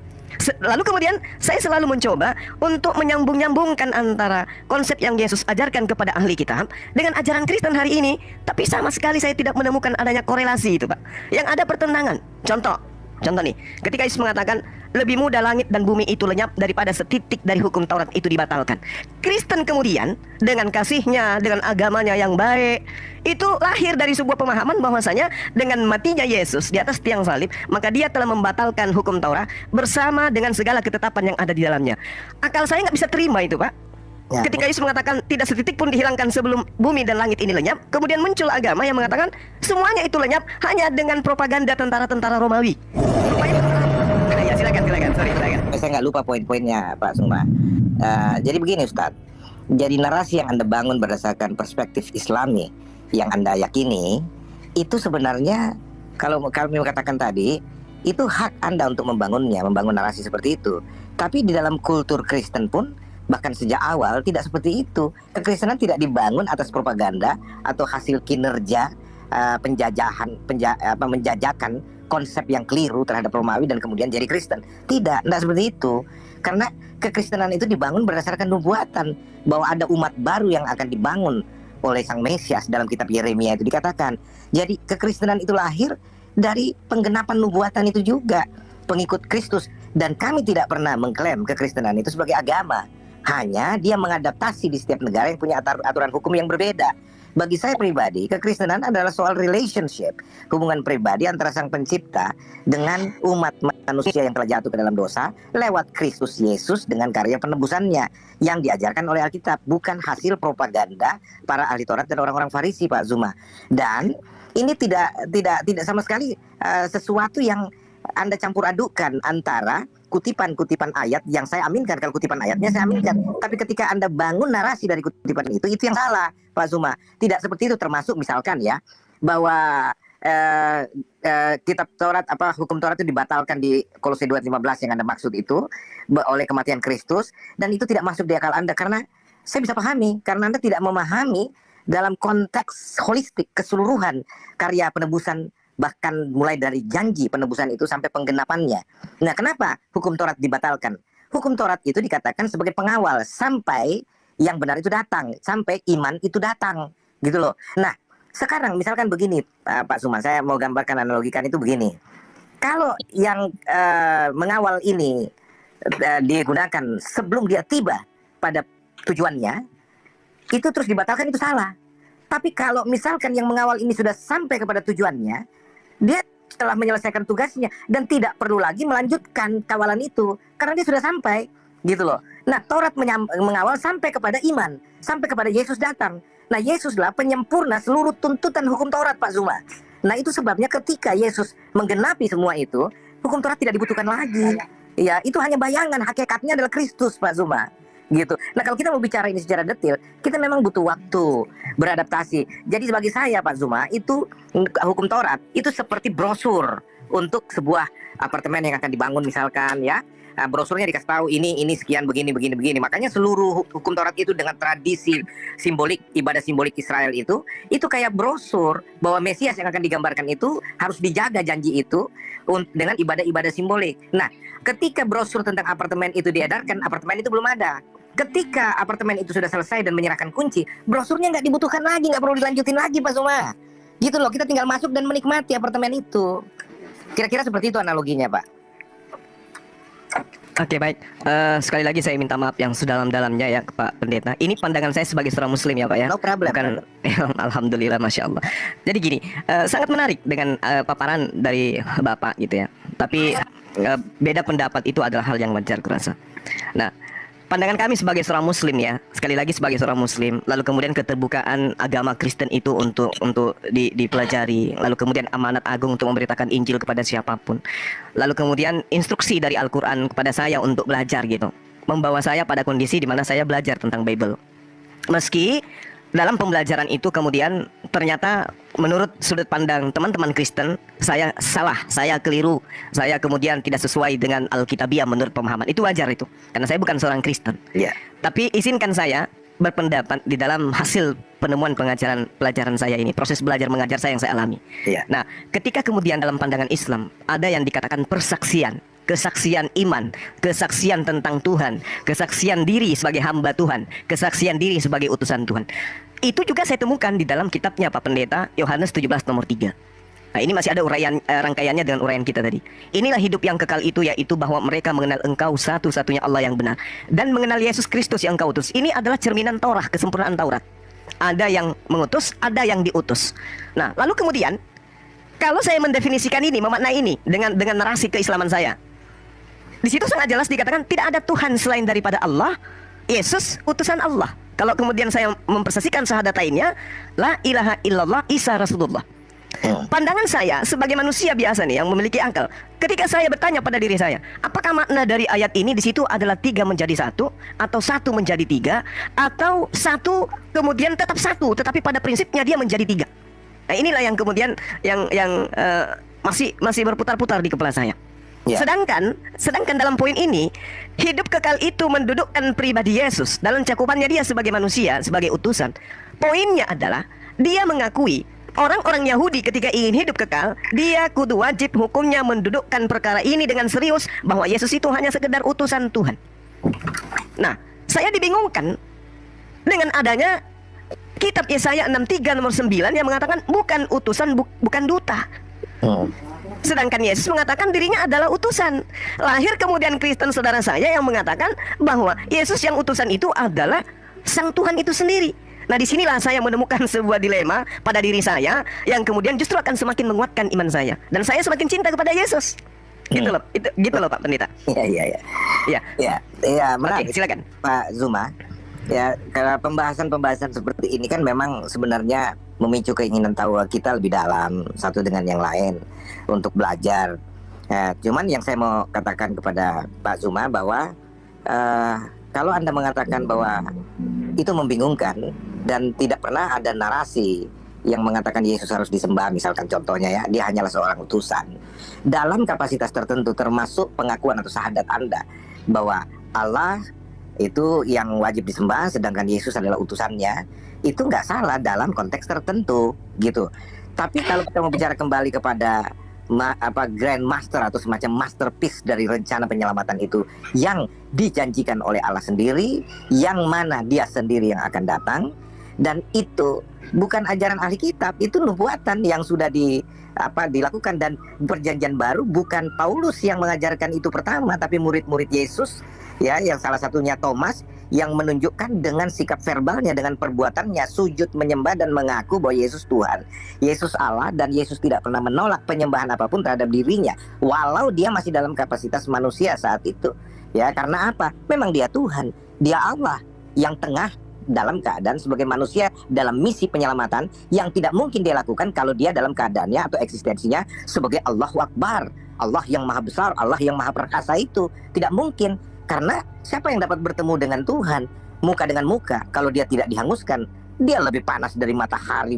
Lalu kemudian saya selalu mencoba untuk menyambung-nyambungkan antara konsep yang Yesus ajarkan kepada ahli kitab dengan ajaran Kristen hari ini. Tapi sama sekali saya tidak menemukan adanya korelasi itu, Pak. Yang ada pertentangan. Contoh nih, ketika Yesus mengatakan lebih mudah langit dan bumi itu lenyap daripada setitik dari hukum Taurat itu dibatalkan. Kristen kemudian dengan kasihnya, dengan agamanya yang baik, itu lahir dari sebuah pemahaman bahwasanya dengan matinya Yesus di atas tiang salib, maka dia telah membatalkan hukum Taurat bersama dengan segala ketetapan yang ada di dalamnya. Akal saya nggak bisa terima itu, Pak. Ya. Ketika Yesus mengatakan tidak setitik pun dihilangkan sebelum bumi dan langit ini lenyap, kemudian muncul agama yang mengatakan semuanya itu lenyap hanya dengan propaganda tentara-tentara Romawi. Ya, silakan. Sorry, silakan. Saya nggak lupa poin-poinnya, Pak Suma. Jadi begini, Ustadz. Jadi narasi yang Anda bangun berdasarkan perspektif Islami yang Anda yakini, itu sebenarnya kalau kami katakan tadi, itu hak Anda untuk membangunnya, membangun narasi seperti itu. Tapi di dalam kultur Kristen pun, bahkan sejak awal tidak seperti itu. Kekristenan tidak dibangun atas propaganda atau hasil kinerja menjajakan konsep yang keliru terhadap Romawi dan kemudian jadi Kristen. Tidak seperti itu. Karena kekristenan itu dibangun berdasarkan nubuatan bahwa ada umat baru yang akan dibangun oleh Sang Mesias. Dalam kitab Yeremia itu dikatakan. Jadi kekristenan itu lahir dari penggenapan nubuatan itu juga, pengikut Kristus. Dan kami tidak pernah mengklaim kekristenan itu sebagai agama. Hanya dia mengadaptasi di setiap negara yang punya aturan hukum yang berbeda. Bagi saya pribadi, kekristenan adalah soal relationship, hubungan pribadi antara Sang Pencipta dengan umat manusia yang telah jatuh ke dalam dosa lewat Kristus Yesus dengan karya penebusannya yang diajarkan oleh Alkitab, bukan hasil propaganda para ahli Taurat dan orang-orang Farisi, Pak Zuma. Dan ini tidak sama sekali sesuatu yang Anda campur adukan antara kutipan-kutipan ayat yang saya aminkan. Kalau kutipan ayatnya saya aminkan, tapi ketika Anda bangun narasi dari kutipan itu yang salah, Pak Zuma. Tidak seperti itu. Termasuk misalkan ya, bahwa kitab Taurat, hukum Taurat itu dibatalkan di Kolose 2:15 yang Anda maksud itu oleh kematian Kristus, dan itu tidak masuk di akal Anda. Karena saya bisa pahami, karena Anda tidak memahami dalam konteks holistik keseluruhan karya penebusan, bahkan mulai dari janji penebusan itu sampai penggenapannya. Nah, kenapa hukum Taurat dibatalkan? Hukum Taurat itu dikatakan sebagai pengawal sampai yang benar itu datang, sampai iman itu datang, gitu loh. Nah, sekarang misalkan begini, Pak Suman, saya mau gambarkan, analogikan itu begini. Kalau yang mengawal ini digunakan sebelum dia tiba pada tujuannya, itu terus dibatalkan, itu salah. Tapi kalau misalkan yang mengawal ini sudah sampai kepada tujuannya, dia telah menyelesaikan tugasnya dan tidak perlu lagi melanjutkan kawalan itu karena dia sudah sampai, gitu loh. Nah, Taurat mengawal sampai kepada iman, sampai kepada Yesus datang. Nah, Yesuslah penyempurna seluruh tuntutan hukum Taurat, Pak Zuma. Nah, itu sebabnya ketika Yesus menggenapi semua itu, hukum Taurat tidak dibutuhkan lagi. Ya, itu hanya bayangan, hakikatnya adalah Kristus, Pak Zuma. Gitu. Nah, kalau kita mau bicara ini secara detail, kita memang butuh waktu beradaptasi. Jadi bagi saya, Pak Zuma, itu hukum Taurat itu seperti brosur untuk sebuah apartemen yang akan dibangun misalkan ya. Nah, brosurnya dikasih tahu ini sekian begini. Makanya seluruh hukum Taurat itu dengan tradisi simbolik, ibadah simbolik Israel itu kayak brosur bahwa Mesias yang akan digambarkan itu harus dijaga janji itu dengan ibadah-ibadah simbolik. Nah, ketika brosur tentang apartemen itu diedarkan, apartemen itu belum ada. Ketika apartemen itu sudah selesai dan menyerahkan kunci, brosurnya nggak dibutuhkan lagi, nggak perlu dilanjutin lagi, Pak Suma. Gitu loh, kita tinggal masuk dan menikmati apartemen itu. Kira-kira seperti itu analoginya, Pak. Oke, baik. Sekali lagi saya minta maaf yang sedalam-dalamnya ya Pak Pendeta. Ini pandangan saya sebagai seorang Muslim ya Pak ya. No problem. Bukan, alhamdulillah, masya Allah. Jadi gini, sangat menarik dengan paparan dari Bapak gitu ya. Tapi beda pendapat itu adalah hal yang wajar kurasa. Nah, pandangan kami sebagai seorang Muslim ya, sekali lagi sebagai seorang Muslim, lalu kemudian keterbukaan agama Kristen itu untuk dipelajari, lalu kemudian amanat agung untuk memberitakan Injil kepada siapapun, lalu kemudian instruksi dari Al-Quran kepada saya untuk belajar gitu, membawa saya pada kondisi di mana saya belajar tentang Bible. Meski dalam pembelajaran itu kemudian ternyata menurut sudut pandang teman-teman Kristen saya salah, saya keliru, saya kemudian tidak sesuai dengan Alkitabiah menurut pemahaman. Itu wajar itu, karena saya bukan seorang Kristen. Tapi izinkan saya berpendapat di dalam hasil penemuan pelajaran saya ini, proses belajar mengajar saya yang saya alami. Nah, ketika kemudian dalam pandangan Islam ada yang dikatakan persaksian, kesaksian iman, kesaksian tentang Tuhan, kesaksian diri sebagai hamba Tuhan, kesaksian diri sebagai utusan Tuhan. Itu juga saya temukan di dalam kitabnya Pak Pendeta, Yohanes 17 nomor 3. Nah, ini masih ada uraian rangkaiannya dengan uraian kita tadi. Inilah hidup yang kekal itu, yaitu bahwa mereka mengenal Engkau satu-satunya Allah yang benar, dan mengenal Yesus Kristus yang Engkau utus. Ini adalah cerminan Taurat, kesempurnaan Taurat. Ada yang mengutus, ada yang diutus. Nah, lalu kemudian kalau saya mendefinisikan ini, memaknai ini dengan narasi keislaman saya, di situ sangat jelas dikatakan tidak ada Tuhan selain daripada Allah, Yesus utusan Allah. Kalau kemudian saya mempersaksikan syahadat lainnya, la ilaha illallah Isa Rasulullah. Pandangan saya sebagai manusia biasa nih yang memiliki akal, ketika saya bertanya pada diri saya, apakah makna dari ayat ini di situ adalah 3 menjadi 1, atau 1 menjadi 3, atau 1 kemudian tetap 1 tetapi pada prinsipnya dia menjadi 3. Nah, inilah yang kemudian yang masih berputar-putar di kepala saya. Sedangkan dalam poin ini, hidup kekal itu mendudukkan pribadi Yesus dalam cakupannya dia sebagai manusia, sebagai utusan. Poinnya adalah dia mengakui orang-orang Yahudi ketika ingin hidup kekal, dia kudu wajib hukumnya mendudukkan perkara ini dengan serius, bahwa Yesus itu hanya sekedar utusan Tuhan. Nah, saya dibingungkan dengan adanya kitab Yesaya 63 nomor 9 yang mengatakan bukan utusan, bukan duta. Sedangkan Yesus mengatakan dirinya adalah utusan. Lahir kemudian Kristen saudara saya yang mengatakan bahwa Yesus yang utusan itu adalah Sang Tuhan itu sendiri. Nah, disinilah saya menemukan sebuah dilema pada diri saya yang kemudian justru akan semakin menguatkan iman saya, dan saya semakin cinta kepada Yesus. Gitu loh Pak Pendeta. Iya, menarik. Oke, silakan Pak Zuma. Ya, karena pembahasan seperti ini kan memang sebenarnya memicu keinginan tahu kita lebih dalam satu dengan yang lain untuk belajar. Cuman yang saya mau katakan kepada Pak Zuma bahwa kalau Anda mengatakan bahwa itu membingungkan dan tidak pernah ada narasi yang mengatakan Yesus harus disembah, misalkan contohnya ya, dia hanyalah seorang utusan dalam kapasitas tertentu, termasuk pengakuan atau syahadat Anda bahwa Allah itu yang wajib disembah sedangkan Yesus adalah utusannya, itu nggak salah dalam konteks tertentu gitu. Tapi kalau kita mau bicara kembali kepada Grand Master atau semacam masterpiece dari rencana penyelamatan itu yang dijanjikan oleh Allah sendiri, yang mana dia sendiri yang akan datang, dan itu bukan ajaran ahli kitab, itu nubuatan yang sudah dilakukan. Dan perjanjian baru bukan Paulus yang mengajarkan itu pertama, tapi murid-murid Yesus ya, yang salah satunya Thomas, yang menunjukkan dengan sikap verbalnya, dengan perbuatannya, sujud menyembah dan mengaku bahwa Yesus Tuhan, Yesus Allah, dan Yesus tidak pernah menolak penyembahan apapun terhadap dirinya walau dia masih dalam kapasitas manusia saat itu ya. Karena apa? Memang dia Tuhan, dia Allah yang tengah dalam keadaan sebagai manusia dalam misi penyelamatan yang tidak mungkin dia lakukan kalau dia dalam keadaannya atau eksistensinya sebagai Allahu Akbar, Allah yang maha besar, Allah yang maha perkasa. Itu tidak mungkin. Karena siapa yang dapat bertemu dengan Tuhan muka dengan muka kalau dia tidak dihanguskan? Dia lebih panas dari matahari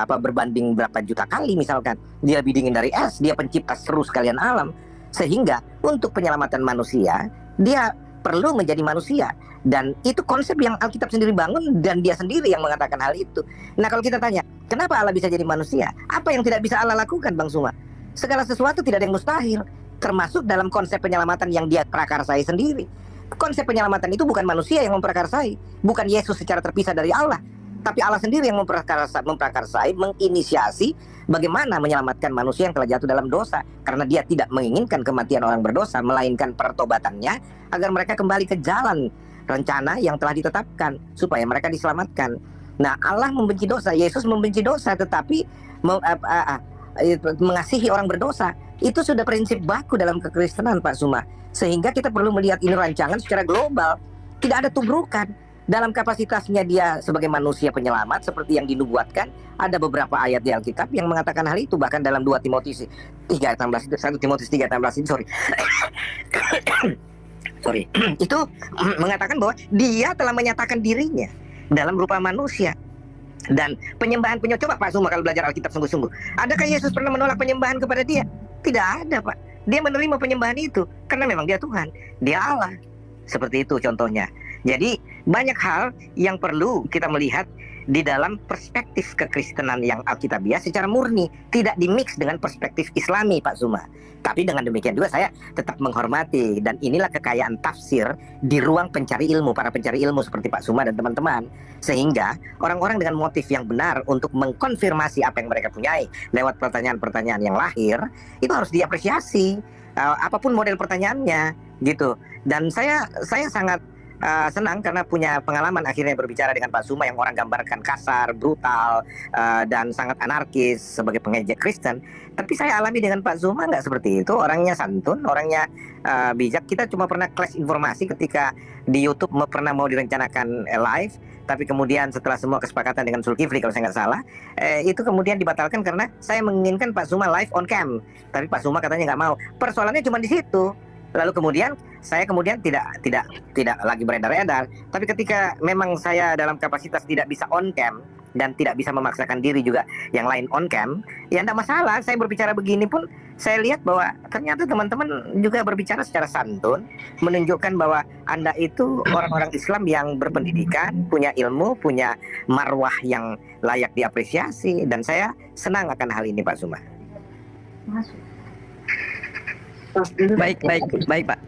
berbanding berapa juta kali misalkan. Dia lebih dingin dari es, dia pencipta seluruh sekalian alam. Sehingga untuk penyelamatan manusia, dia perlu menjadi manusia. Dan itu konsep yang Alkitab sendiri bangun, dan dia sendiri yang mengatakan hal itu. Nah, kalau kita tanya, kenapa Allah bisa jadi manusia? Apa yang tidak bisa Allah lakukan, Bang Suma? Segala sesuatu tidak ada yang mustahil, termasuk dalam konsep penyelamatan yang dia prakarsai sendiri. Konsep penyelamatan itu bukan manusia yang memprakarsai, bukan Yesus secara terpisah dari Allah, tapi Allah sendiri yang memprakarsai, menginisiasi bagaimana menyelamatkan manusia yang telah jatuh dalam dosa, karena Dia tidak menginginkan kematian orang berdosa, melainkan pertobatannya agar mereka kembali ke jalan rencana yang telah ditetapkan supaya mereka diselamatkan. Nah, Allah membenci dosa, Yesus membenci dosa, tetapi mengasihi orang berdosa. Itu sudah prinsip baku dalam kekristenan, Pak Suma. Sehingga kita perlu melihat ini rancangan secara global. Tidak ada tubrukan. Dalam kapasitasnya Dia sebagai manusia penyelamat seperti yang dinubuatkan, ada beberapa ayat di Alkitab yang mengatakan hal itu. Bahkan dalam 2 Timotius 3:16, 1 Timotius 3:16 itu, sorry itu mengatakan bahwa Dia telah menyatakan dirinya dalam rupa manusia. Dan penyembahan coba Pak Suma kalau belajar Alkitab sungguh-sungguh, adakah Yesus pernah menolak penyembahan kepada Dia? Tidak ada, Pak. Dia menerima penyembahan itu karena memang Dia Tuhan, Dia Allah. Seperti itu contohnya. Jadi banyak hal yang perlu kita melihat di dalam perspektif kekristenan yang alkitabiah secara murni, tidak dimix dengan perspektif Islami, Pak Suma. Tapi dengan demikian juga saya tetap menghormati, dan inilah kekayaan tafsir di ruang pencari ilmu, para pencari ilmu seperti Pak Suma dan teman-teman. Sehingga orang-orang dengan motif yang benar untuk mengkonfirmasi apa yang mereka punyai lewat pertanyaan-pertanyaan yang lahir, itu harus diapresiasi, apapun model pertanyaannya, gitu. Dan saya sangat senang karena punya pengalaman akhirnya berbicara dengan Pak Suma yang orang gambarkan kasar, brutal, dan sangat anarkis sebagai pengejek Kristen. Tapi saya alami dengan Pak Suma nggak seperti itu. Orangnya santun, orangnya bijak. Kita cuma pernah clash informasi ketika di YouTube pernah mau direncanakan live, tapi kemudian setelah semua kesepakatan dengan Zulkifli kalau saya nggak salah, itu kemudian dibatalkan karena saya menginginkan Pak Suma live on cam, tapi Pak Suma katanya nggak mau. Persoalannya cuma di situ. Lalu kemudian saya tidak lagi beredar-edar. Tapi ketika memang saya dalam kapasitas tidak bisa on cam dan tidak bisa memaksakan diri juga yang lain on cam, ya tidak masalah. Saya berbicara begini pun saya lihat bahwa ternyata teman-teman juga berbicara secara santun, menunjukkan bahwa Anda itu orang-orang Islam yang berpendidikan, punya ilmu, punya marwah yang layak diapresiasi, dan saya senang akan hal ini, Pak Suma. Baik Pak.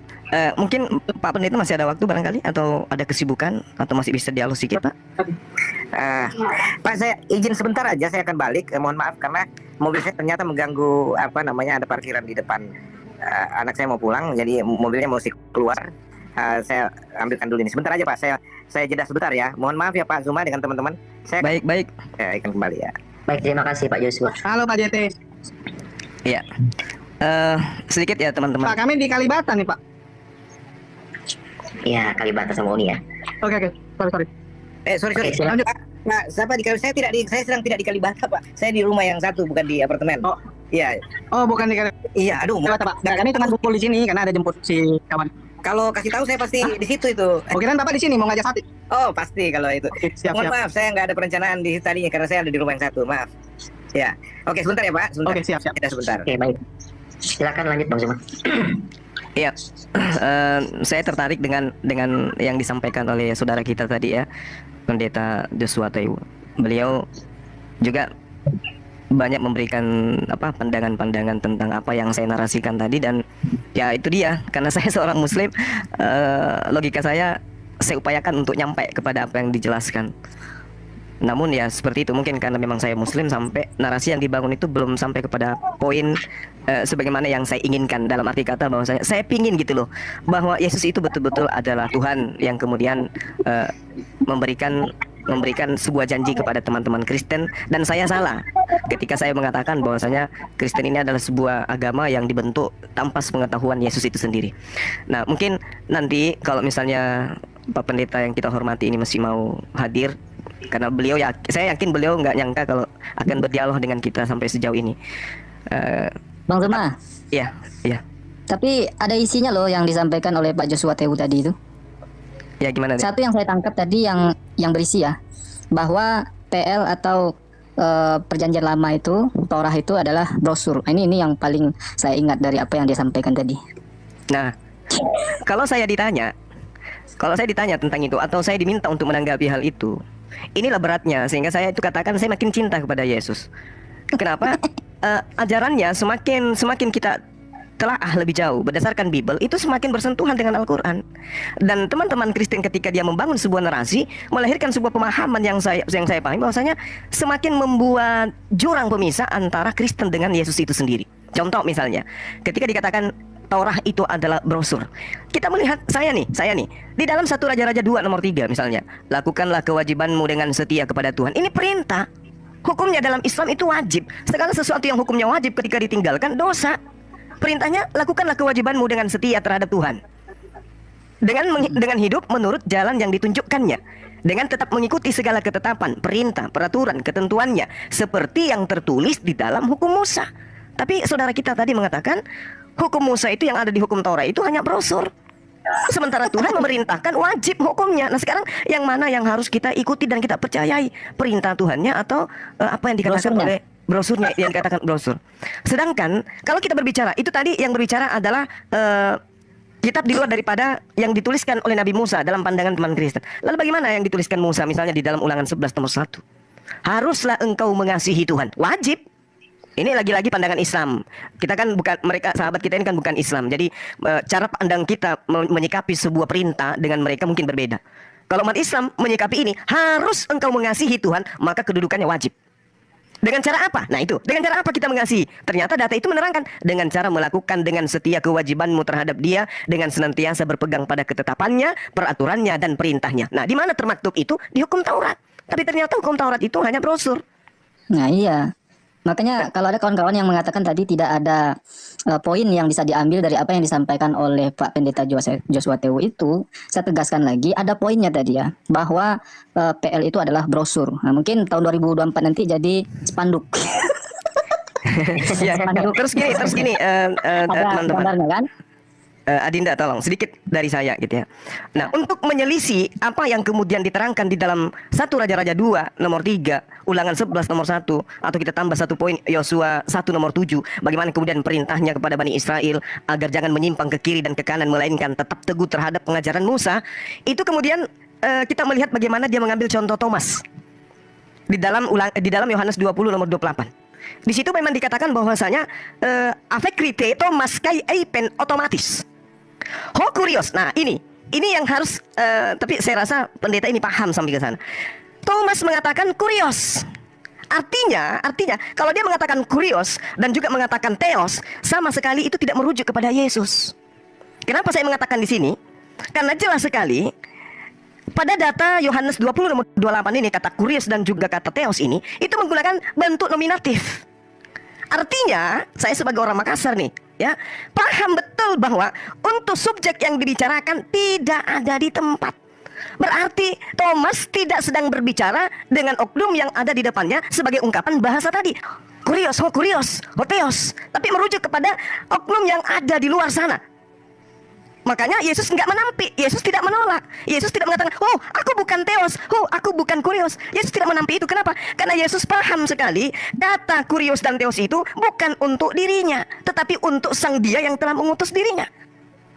Mungkin Pak Pendeta masih ada waktu barangkali, atau ada kesibukan, atau masih bisa dialog sedikit, Pak? Pak, saya izin sebentar aja, saya akan balik. Mohon maaf karena mobil saya ternyata mengganggu ada parkiran di depan. Anak saya mau pulang, jadi mobilnya mesti keluar. Saya ambilkan dulu ini. Sebentar aja, Pak. Saya jeda sebentar ya. Mohon maaf ya Pak Suma dengan teman-teman. Baik. Saya akan kembali ya. Baik, terima kasih Pak Joshua. Halo Pak JT. Iya. Sedikit ya teman-teman. Pak, kami di Kalibata nih Pak. Iya, Kalibata sama Uni ya. Oke. Sorry. Sorry. Oke, silakan. Pak, saya sedang tidak di Kalibata, Pak. Saya di rumah yang satu, bukan di apartemen. Oh. Iya. Oh, bukan di Kalibata. Iya, aduh. Pak. Nah, kami tengah kumpul di sini karena ada jemput si kawan. Kalau kasih tahu saya pasti di situ itu. Oh, kirain Bapak di sini mau ngajak sate. Oh, pasti kalau itu. Oke, siap. Maaf, saya nggak ada perencanaan di tadinya karena saya ada di rumah yang satu. Maaf. Ya. Oke, sebentar ya, Pak. Sebentar. Oke, siap. Sebentar. Oke, baik. Silakan lanjut Bang Suma. Iya, saya tertarik dengan yang disampaikan oleh saudara kita tadi ya, Pendeta Joshua Tewu. Beliau juga banyak memberikan pandangan-pandangan tentang apa yang saya narasikan tadi, dan ya itu dia, karena saya seorang Muslim, logika saya upayakan untuk nyampe kepada apa yang dijelaskan. Namun ya seperti itu, mungkin karena memang saya Muslim sampai narasi yang dibangun itu belum sampai kepada poin sebagaimana yang saya inginkan, dalam arti kata bahwa saya pingin gitu loh, bahwa Yesus itu betul-betul adalah Tuhan yang kemudian memberikan sebuah janji kepada teman-teman Kristen, dan saya salah ketika saya mengatakan bahwasanya Kristen ini adalah sebuah agama yang dibentuk tanpa sepengetahuan Yesus itu sendiri. Nah, mungkin nanti kalau misalnya Pak Pendeta yang kita hormati ini masih mau hadir, karena beliau saya yakin beliau nggak nyangka kalau akan berdialog dengan kita sampai sejauh ini. Bang Suma. Iya. Tapi ada isinya loh yang disampaikan oleh Pak Joshua Tewu tadi itu. Ya gimana? Satu yang saya tangkap tadi yang berisi ya, bahwa PL atau Perjanjian Lama itu, Torah itu adalah brosur. Ini yang paling saya ingat dari apa yang dia sampaikan tadi. Nah, kalau saya ditanya tentang itu, atau saya diminta untuk menanggapi hal itu, inilah beratnya, sehingga saya itu katakan saya makin cinta kepada Yesus. Kenapa? Ajarannya semakin kita telaah lebih jauh berdasarkan Bible, itu semakin bersentuhan dengan Al-Quran. Dan teman-teman Kristen ketika dia membangun sebuah narasi, melahirkan sebuah pemahaman yang saya pahami, bahwasanya semakin membuat jurang pemisah antara Kristen dengan Yesus itu sendiri. Contoh misalnya, ketika dikatakan Taurat itu adalah brosur, kita melihat saya nih di dalam 1 Raja-Raja 2 nomor 3 misalnya, lakukanlah kewajibanmu dengan setia kepada Tuhan. Ini perintah. Hukumnya dalam Islam itu wajib. Segala sesuatu yang hukumnya wajib ketika ditinggalkan dosa. Perintahnya, lakukanlah kewajibanmu dengan setia terhadap Tuhan, dengan hidup menurut jalan yang ditunjukkannya, dengan tetap mengikuti segala ketetapan, perintah, peraturan, ketentuannya seperti yang tertulis di dalam hukum Musa. Tapi saudara kita tadi mengatakan hukum Musa itu yang ada di hukum Taurat itu hanya brosur. Sementara Tuhan memerintahkan wajib hukumnya. Nah sekarang yang mana yang harus kita ikuti dan kita percayai? Perintah Tuhannya atau apa yang dikatakan oleh brosurnya, yang dikatakan brosur. Sedangkan kalau kita berbicara, itu tadi yang berbicara adalah kitab di luar daripada yang dituliskan oleh Nabi Musa dalam pandangan teman Kristen. Lalu bagaimana yang dituliskan Musa misalnya di dalam Ulangan 11 nomor 1? Haruslah engkau mengasihi Tuhan. Wajib. Ini lagi-lagi pandangan Islam. Kita kan bukan, mereka sahabat kita ini kan bukan Islam. Jadi cara pandang kita menyikapi sebuah perintah dengan mereka mungkin berbeda. Kalau umat Islam menyikapi ini, harus engkau mengasihi Tuhan, maka kedudukannya wajib. Dengan cara apa? Nah itu, dengan cara apa kita mengasihi? Ternyata data itu menerangkan dengan cara melakukan dengan setia kewajibanmu terhadap Dia, dengan senantiasa berpegang pada ketetapannya, peraturannya dan perintahnya. Nah, di mana termaktub itu? Di hukum Taurat. Tapi ternyata hukum Taurat itu hanya brosur. Nah iya, makanya kalau ada kawan-kawan yang mengatakan tadi tidak ada poin yang bisa diambil dari apa yang disampaikan oleh Pak Pendeta Joshua Teu itu, saya tegaskan lagi, ada poinnya tadi ya, bahwa PL itu adalah brosur. Nah, mungkin tahun 2024 nanti jadi spanduk. Ya, terus gini, teman-teman. Gambarnya kan? Adinda tolong sedikit dari saya gitu ya. Nah, untuk menyelisih apa yang kemudian diterangkan di dalam 1 Raja-Raja 2 nomor 3, Ulangan 11 nomor 1, atau kita tambah 1 poin Yosua 1 nomor 7, bagaimana kemudian perintahnya kepada Bani Israel agar jangan menyimpang ke kiri dan ke kanan, melainkan tetap teguh terhadap pengajaran Musa. Itu kemudian kita melihat bagaimana dia mengambil contoh Thomas di dalam Yohanes 20 nomor 28. Di situ memang dikatakan bahwasanya afekrite Thomas kai eipen otomatis. Ho kurios. Nah ini yang harus tapi saya rasa pendeta ini paham sampai ke sana. Thomas mengatakan kurios. Artinya kalau dia mengatakan kurios dan juga mengatakan theos, sama sekali itu tidak merujuk kepada Yesus. Kenapa saya mengatakan di sini? Karena jelas sekali pada data Yohanes 20 nomor 28 ini, kata kurios dan juga kata theos ini itu menggunakan bentuk nominatif. Artinya, saya sebagai orang Makassar nih, ya, paham betul bahwa untuk subjek yang dibicarakan tidak ada di tempat. Berarti Thomas tidak sedang berbicara dengan oknum yang ada di depannya sebagai ungkapan bahasa tadi. Kurios, hoteos. Tapi merujuk kepada oknum yang ada di luar sana. Makanya Yesus nggak menampik, Yesus tidak menolak, Yesus tidak mengatakan, oh aku bukan theos, oh aku bukan kurios. Yesus tidak menampik itu. Kenapa? Karena Yesus paham sekali kata kurios dan theos itu bukan untuk dirinya, tetapi untuk sang Dia yang telah mengutus dirinya.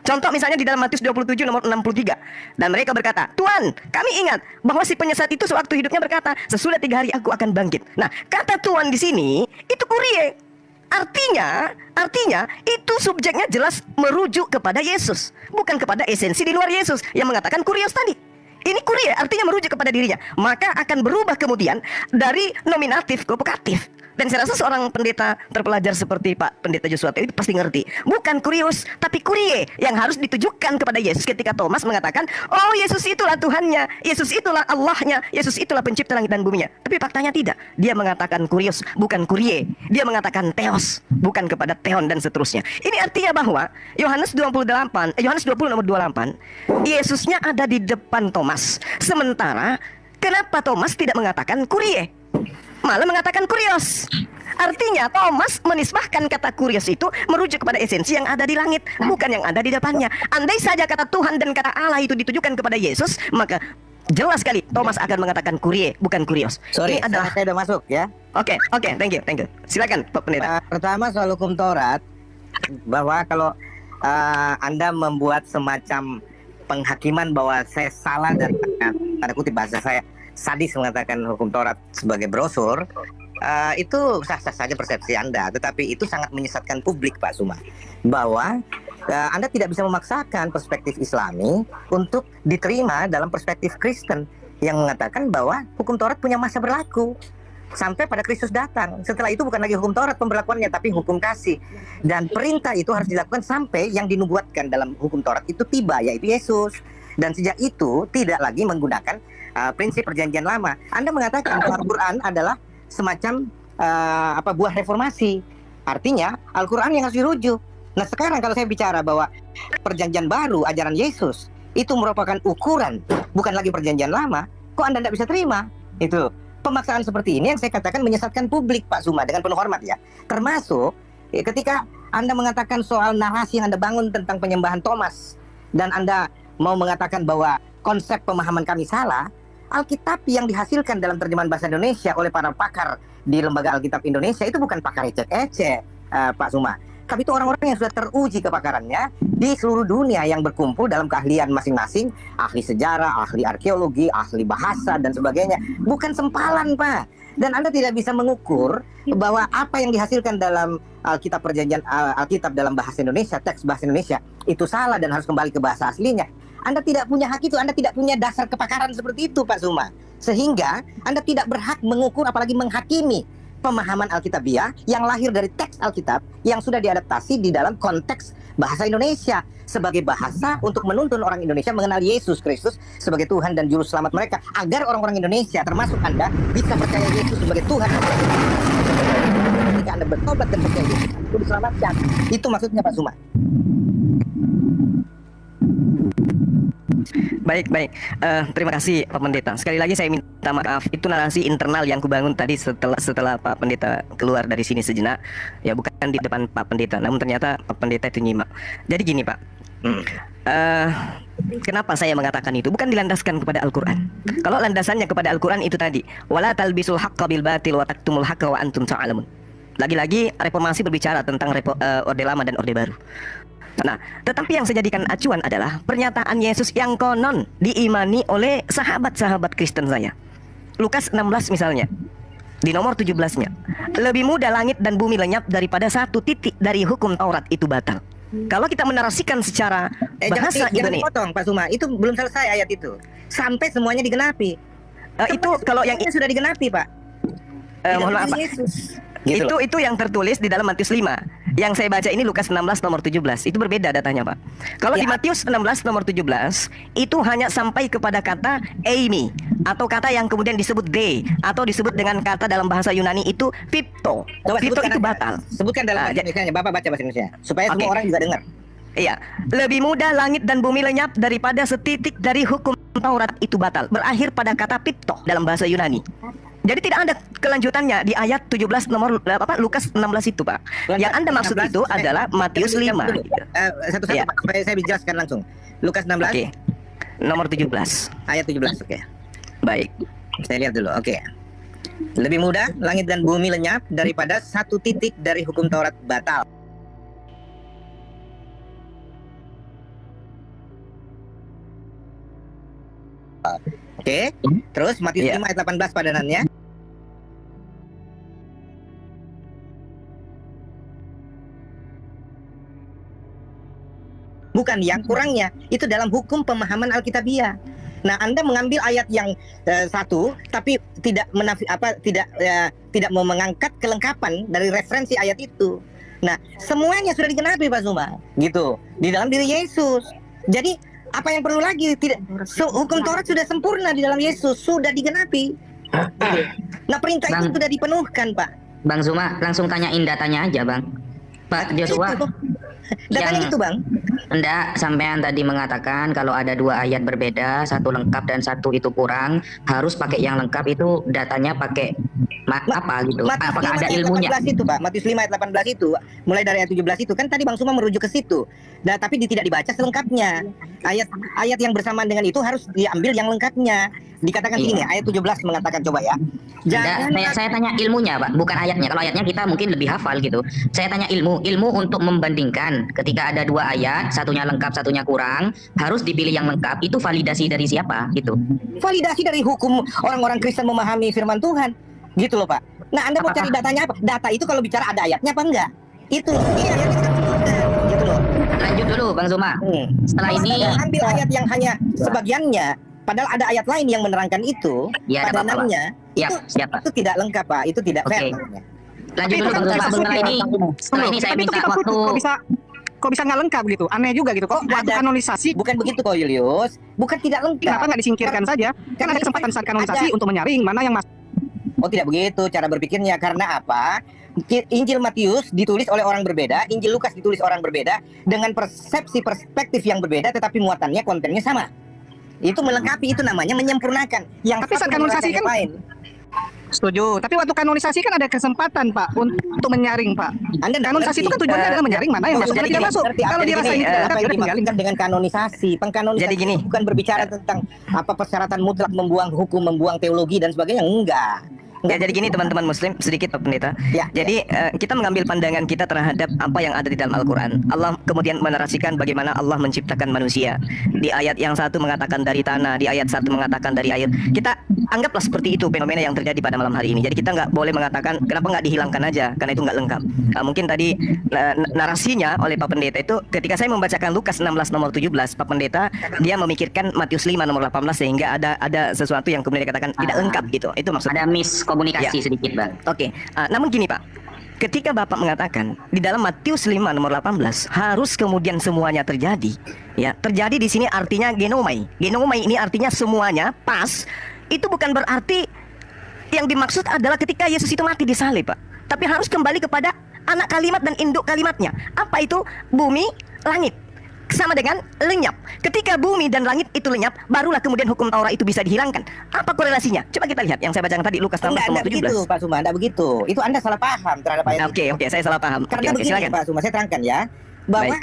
Contoh misalnya di dalam Matius 27 nomor 63. Dan mereka berkata, Tuhan kami ingat bahwa si penyesat itu sewaktu hidupnya berkata, sesudah 3 hari aku akan bangkit. Nah kata Tuhan di sini itu kurie. Artinya itu subjeknya jelas merujuk kepada Yesus, bukan kepada esensi di luar Yesus yang mengatakan kurios tadi. Ini kurie artinya merujuk kepada dirinya. Maka akan berubah kemudian dari nominatif ke vokatif. Dan saya rasa seorang pendeta terpelajar seperti Pak Pendeta Joshua itu pasti ngerti. Bukan kurios, tapi kurie yang harus ditujukan kepada Yesus ketika Thomas mengatakan, oh Yesus itulah Tuhannya, Yesus itulah Allahnya, Yesus itulah pencipta langit dan buminya. Tapi faktanya tidak. Dia mengatakan kurios, bukan kurie. Dia mengatakan theos, bukan kepada theon dan seterusnya. Ini artinya bahwa Yohanes 20 nomor 28, Yesusnya ada di depan Thomas. Sementara kenapa Thomas tidak mengatakan kurie, malah mengatakan kurios? Artinya Thomas menisbahkan kata kurios itu merujuk kepada esensi yang ada di langit, bukan yang ada di depannya. Andai saja kata Tuhan dan kata Allah itu ditujukan kepada Yesus, maka jelas sekali Thomas akan mengatakan kurie, bukan kurios. Sorry, ini adalah... saya udah masuk ya. Oke, thank you. Silakan Pak Pendeta. Pertama soal hukum Taurat, bahwa kalau Anda membuat semacam penghakiman bahwa saya salah dan tanda kutip bahasa saya sadis mengatakan hukum Taurat sebagai brosur, itu sah-sah saja persepsi Anda, tetapi itu sangat menyesatkan publik, Pak Suma, bahwa Anda tidak bisa memaksakan perspektif Islami untuk diterima dalam perspektif Kristen yang mengatakan bahwa hukum Taurat punya masa berlaku sampai pada Kristus datang. Setelah itu bukan lagi hukum Taurat pemberlakuannya, tapi hukum kasih. Dan perintah itu harus dilakukan sampai yang dinubuatkan dalam hukum Taurat itu tiba, yaitu Yesus. Dan sejak itu tidak lagi menggunakan prinsip perjanjian lama. Anda mengatakan Al-Quran adalah semacam buah reformasi. Artinya Al-Quran yang harus dirujuk. Nah sekarang kalau saya bicara bahwa perjanjian baru, ajaran Yesus itu merupakan ukuran, bukan lagi perjanjian lama, kok Anda tidak bisa terima? Itu pemaksaan seperti ini yang saya katakan menyesatkan publik, Pak Suma, dengan penuh hormat ya. Termasuk ketika Anda mengatakan soal narasi yang Anda bangun tentang penyembahan Thomas, dan Anda mau mengatakan bahwa konsep pemahaman kami salah, Alkitab yang dihasilkan dalam terjemahan bahasa Indonesia oleh para pakar di Lembaga Alkitab Indonesia itu bukan pakar ecek-ecek, Pak Suma. Tapi itu orang-orang yang sudah teruji kepakarannya di seluruh dunia yang berkumpul dalam keahlian masing-masing, ahli sejarah, ahli arkeologi, ahli bahasa, dan sebagainya. Bukan sempalan, Pak. Dan Anda tidak bisa mengukur bahwa apa yang dihasilkan dalam Alkitab perjanjian Alkitab dalam bahasa Indonesia, teks bahasa Indonesia, itu salah dan harus kembali ke bahasa aslinya. Anda tidak punya hak itu, Anda tidak punya dasar kepakaran seperti itu, Pak Suma. Sehingga Anda tidak berhak mengukur apalagi menghakimi pemahaman Alkitabiah yang lahir dari teks Alkitab yang sudah diadaptasi di dalam konteks bahasa Indonesia sebagai bahasa untuk menuntun orang Indonesia mengenal Yesus Kristus sebagai Tuhan dan Juru Selamat mereka, agar orang-orang Indonesia termasuk Anda bisa percaya Yesus sebagai Tuhan. Ketika Anda bertobat dan percaya Yesus, itu diselamatkan. Itu maksudnya, Pak Suma. Baik. Terima kasih Pak Pendeta. Sekali lagi saya minta maaf, itu narasi internal yang kubangun tadi setelah Pak Pendeta keluar dari sini sejenak. Ya bukan di depan Pak Pendeta, namun ternyata Pak Pendeta itu nyimak. Jadi gini Pak, kenapa saya mengatakan itu? Bukan dilandaskan kepada Al-Quran. Kalau landasannya kepada Al-Quran itu tadi, wala talbisul haqqa bil batil wa taktumul haqqa wa antum ta'lamun. Lagi-lagi reformasi berbicara tentang orde lama dan orde baru. Nah, tetapi yang saya jadikan acuan adalah pernyataan Yesus yang konon diimani oleh sahabat-sahabat Kristen saya. Lukas 16 misalnya, di nomor 17-nya. Lebih mudah langit dan bumi lenyap daripada satu titik dari hukum Taurat itu batal. Kalau kita menarasikan secara bahasa jangan Indonesia, dipotong, Pak Suma. Itu belum selesai ayat itu. Sampai semuanya digenapi. itu kalau yang sudah digenapi, Pak. mohon maaf Pak. Yesus. Gitu Itu yang tertulis di dalam Matius 5. Yang saya baca ini Lukas 16 nomor 17. Itu berbeda datanya, Pak. Kalau di Matius 16 nomor 17 itu hanya sampai kepada kata eimi, atau kata yang kemudian disebut de, atau disebut dengan kata dalam bahasa Yunani itu pipto. Coba Pipto itu sebutkan batal. Sebutkan dalam bahasa Indonesia. Bapak baca bahasa Indonesia supaya semua orang juga dengar. Iya, lebih mudah langit dan bumi lenyap daripada setitik dari hukum Taurat itu batal. Berakhir pada kata pipto dalam bahasa Yunani. Jadi tidak ada kelanjutannya di ayat 17 nomor Lukas 16 itu, Pak. Yang Anda maksud itu adalah Matius 5. Satu-satu, Ya. Pak, supaya saya jelaskan langsung. Lukas 16 Oke. Nomor 17. ayat 17, oke. Baik. Saya lihat dulu, oke. Lebih mudah langit dan bumi lenyap daripada satu titik dari hukum Taurat batal. Oke, terus Matius 5 ayat 18 padanannya. Bukan yang kurangnya, itu dalam hukum pemahaman Alkitabiah. Nah, Anda mengambil ayat yang satu, tapi tidak tidak mau mengangkat kelengkapan dari referensi ayat itu. Nah, semuanya sudah digenapi, Pak Zuma, gitu, di dalam diri Yesus. Jadi apa yang perlu lagi? Hukum Taurat sudah sempurna di dalam Yesus, sudah digenapi. Nah, perintah itu sudah dipenuhkan, Pak. Bang Zuma, langsung tanyain datanya aja, Bang. Pak Joshua. Datanya itu, Bang. Enggak, sampean tadi mengatakan kalau ada dua ayat berbeda, satu lengkap dan satu itu kurang, harus pakai yang lengkap itu datanya pakai apa gitu? Apakah ada ilmunya? 18 itu, Pak. Matius 5 ayat 18 itu, mulai dari ayat 17 itu kan tadi Bang Suma merujuk ke situ. Nah, tapi tidak dibaca selengkapnya. Ayat yang bersamaan dengan itu harus diambil yang lengkapnya. Dikatakan begini, ayat 17 mengatakan, coba ya. Saya tanya ilmunya, Pak, bukan ayatnya. Kalau ayatnya kita mungkin lebih hafal gitu. Saya tanya ilmu untuk membandingkan ketika ada dua ayat, satunya lengkap, satunya kurang, harus dipilih yang lengkap. Itu validasi dari siapa gitu? Validasi dari hukum orang-orang Kristen memahami firman Tuhan. Gitu loh, Pak. Nah, Anda mau cari datanya apa? Data itu kalau bicara ada ayatnya apa enggak? Itu loh. Ini ayatnya kita sebutkan, gitu loh. Lanjut dulu Bang Zuma. Setelah Kalau ini Anda ambil ayat yang hanya sebagiannya, padahal ada ayat lain yang menerangkan itu, Ya, ada apa-apa, padanannya, siap, Pak. itu tidak lengkap, Pak. Itu tidak fair. Oke. namanya. Lanjut dulu Bang Zuma. Setelah ini saya Tapi itu minta kita waktu. kok bisa nggak lengkap gitu? Aneh juga gitu. Kok waktu kanonisasi Bukan begitu kok, Julius. Bukan tidak lengkap. kenapa nggak disingkirkan saja? Kan ada kesempatan saat kanonisasi untuk menyaring mana yang masuk. Oh, tidak begitu cara berpikirnya. Karena apa? Injil Matius ditulis oleh orang berbeda, Injil Lukas ditulis orang berbeda dengan persepsi perspektif yang berbeda, tetapi muatannya, kontennya sama. Itu melengkapi, itu namanya menyempurnakan. Yang Tapi satu saat kanonisasi menerangkan yang kan- lain. Setuju. Tapi waktu kanonisasi kan ada kesempatan Pak untuk menyaring Pak. Anda nggak Kanonisasi ngerti. itu kan tujuannya adalah menyaring mana yang masuk dan tidak masuk. Kalau dirasa ini tidak apa lengkap, yang ya tinggalin. dimaksudkan dengan kanonisasi. Pengkanonisasi Jadi gini. bukan berbicara tentang apa persyaratan mutlak membuang hukum, membuang teologi dan sebagainya. Enggak. Ya, jadi gini teman-teman Muslim, sedikit Pak Pendeta. Ya, Jadi kita mengambil pandangan kita terhadap apa yang ada di dalam Al-Quran. Allah kemudian menarasikan bagaimana Allah menciptakan manusia. Di ayat yang satu mengatakan dari tanah, di ayat satu mengatakan dari air. Kita anggaplah seperti itu fenomena yang terjadi pada malam hari ini. Jadi kita nggak boleh mengatakan kenapa nggak dihilangkan aja, karena itu nggak lengkap. Mungkin tadi narasinya oleh Pak Pendeta itu ketika saya membacakan Lukas 16 nomor 17, Pak Pendeta dia memikirkan Matius 5 nomor 18 sehingga ada sesuatu yang kemudian dikatakan tidak lengkap gitu. Itu maksudnya. Ada miskomunikasi Ya. sedikit Bang. Oke, namun gini Pak, ketika Bapak mengatakan di dalam Matius 5 nomor 18 harus kemudian semuanya terjadi, ya terjadi di sini artinya genomai. Genomai ini artinya semuanya pas. Itu bukan berarti yang dimaksud adalah ketika Yesus itu mati di salib Pak, tapi harus kembali kepada anak kalimat dan induk kalimatnya. Apa itu? Bumi, langit. Sama dengan lenyap. Ketika bumi dan langit itu lenyap, barulah kemudian hukum Taurat itu bisa dihilangkan. Apa korelasinya? Coba kita lihat yang saya bacakan tadi Lukas 16 Enggak nomor begitu, 17. Pak Suma, enggak begitu. Itu Anda salah paham terhadap ayat itu. Oke, saya salah paham. Karena Oke, begini, silakan. Pak Suma, saya terangkan ya, bahwa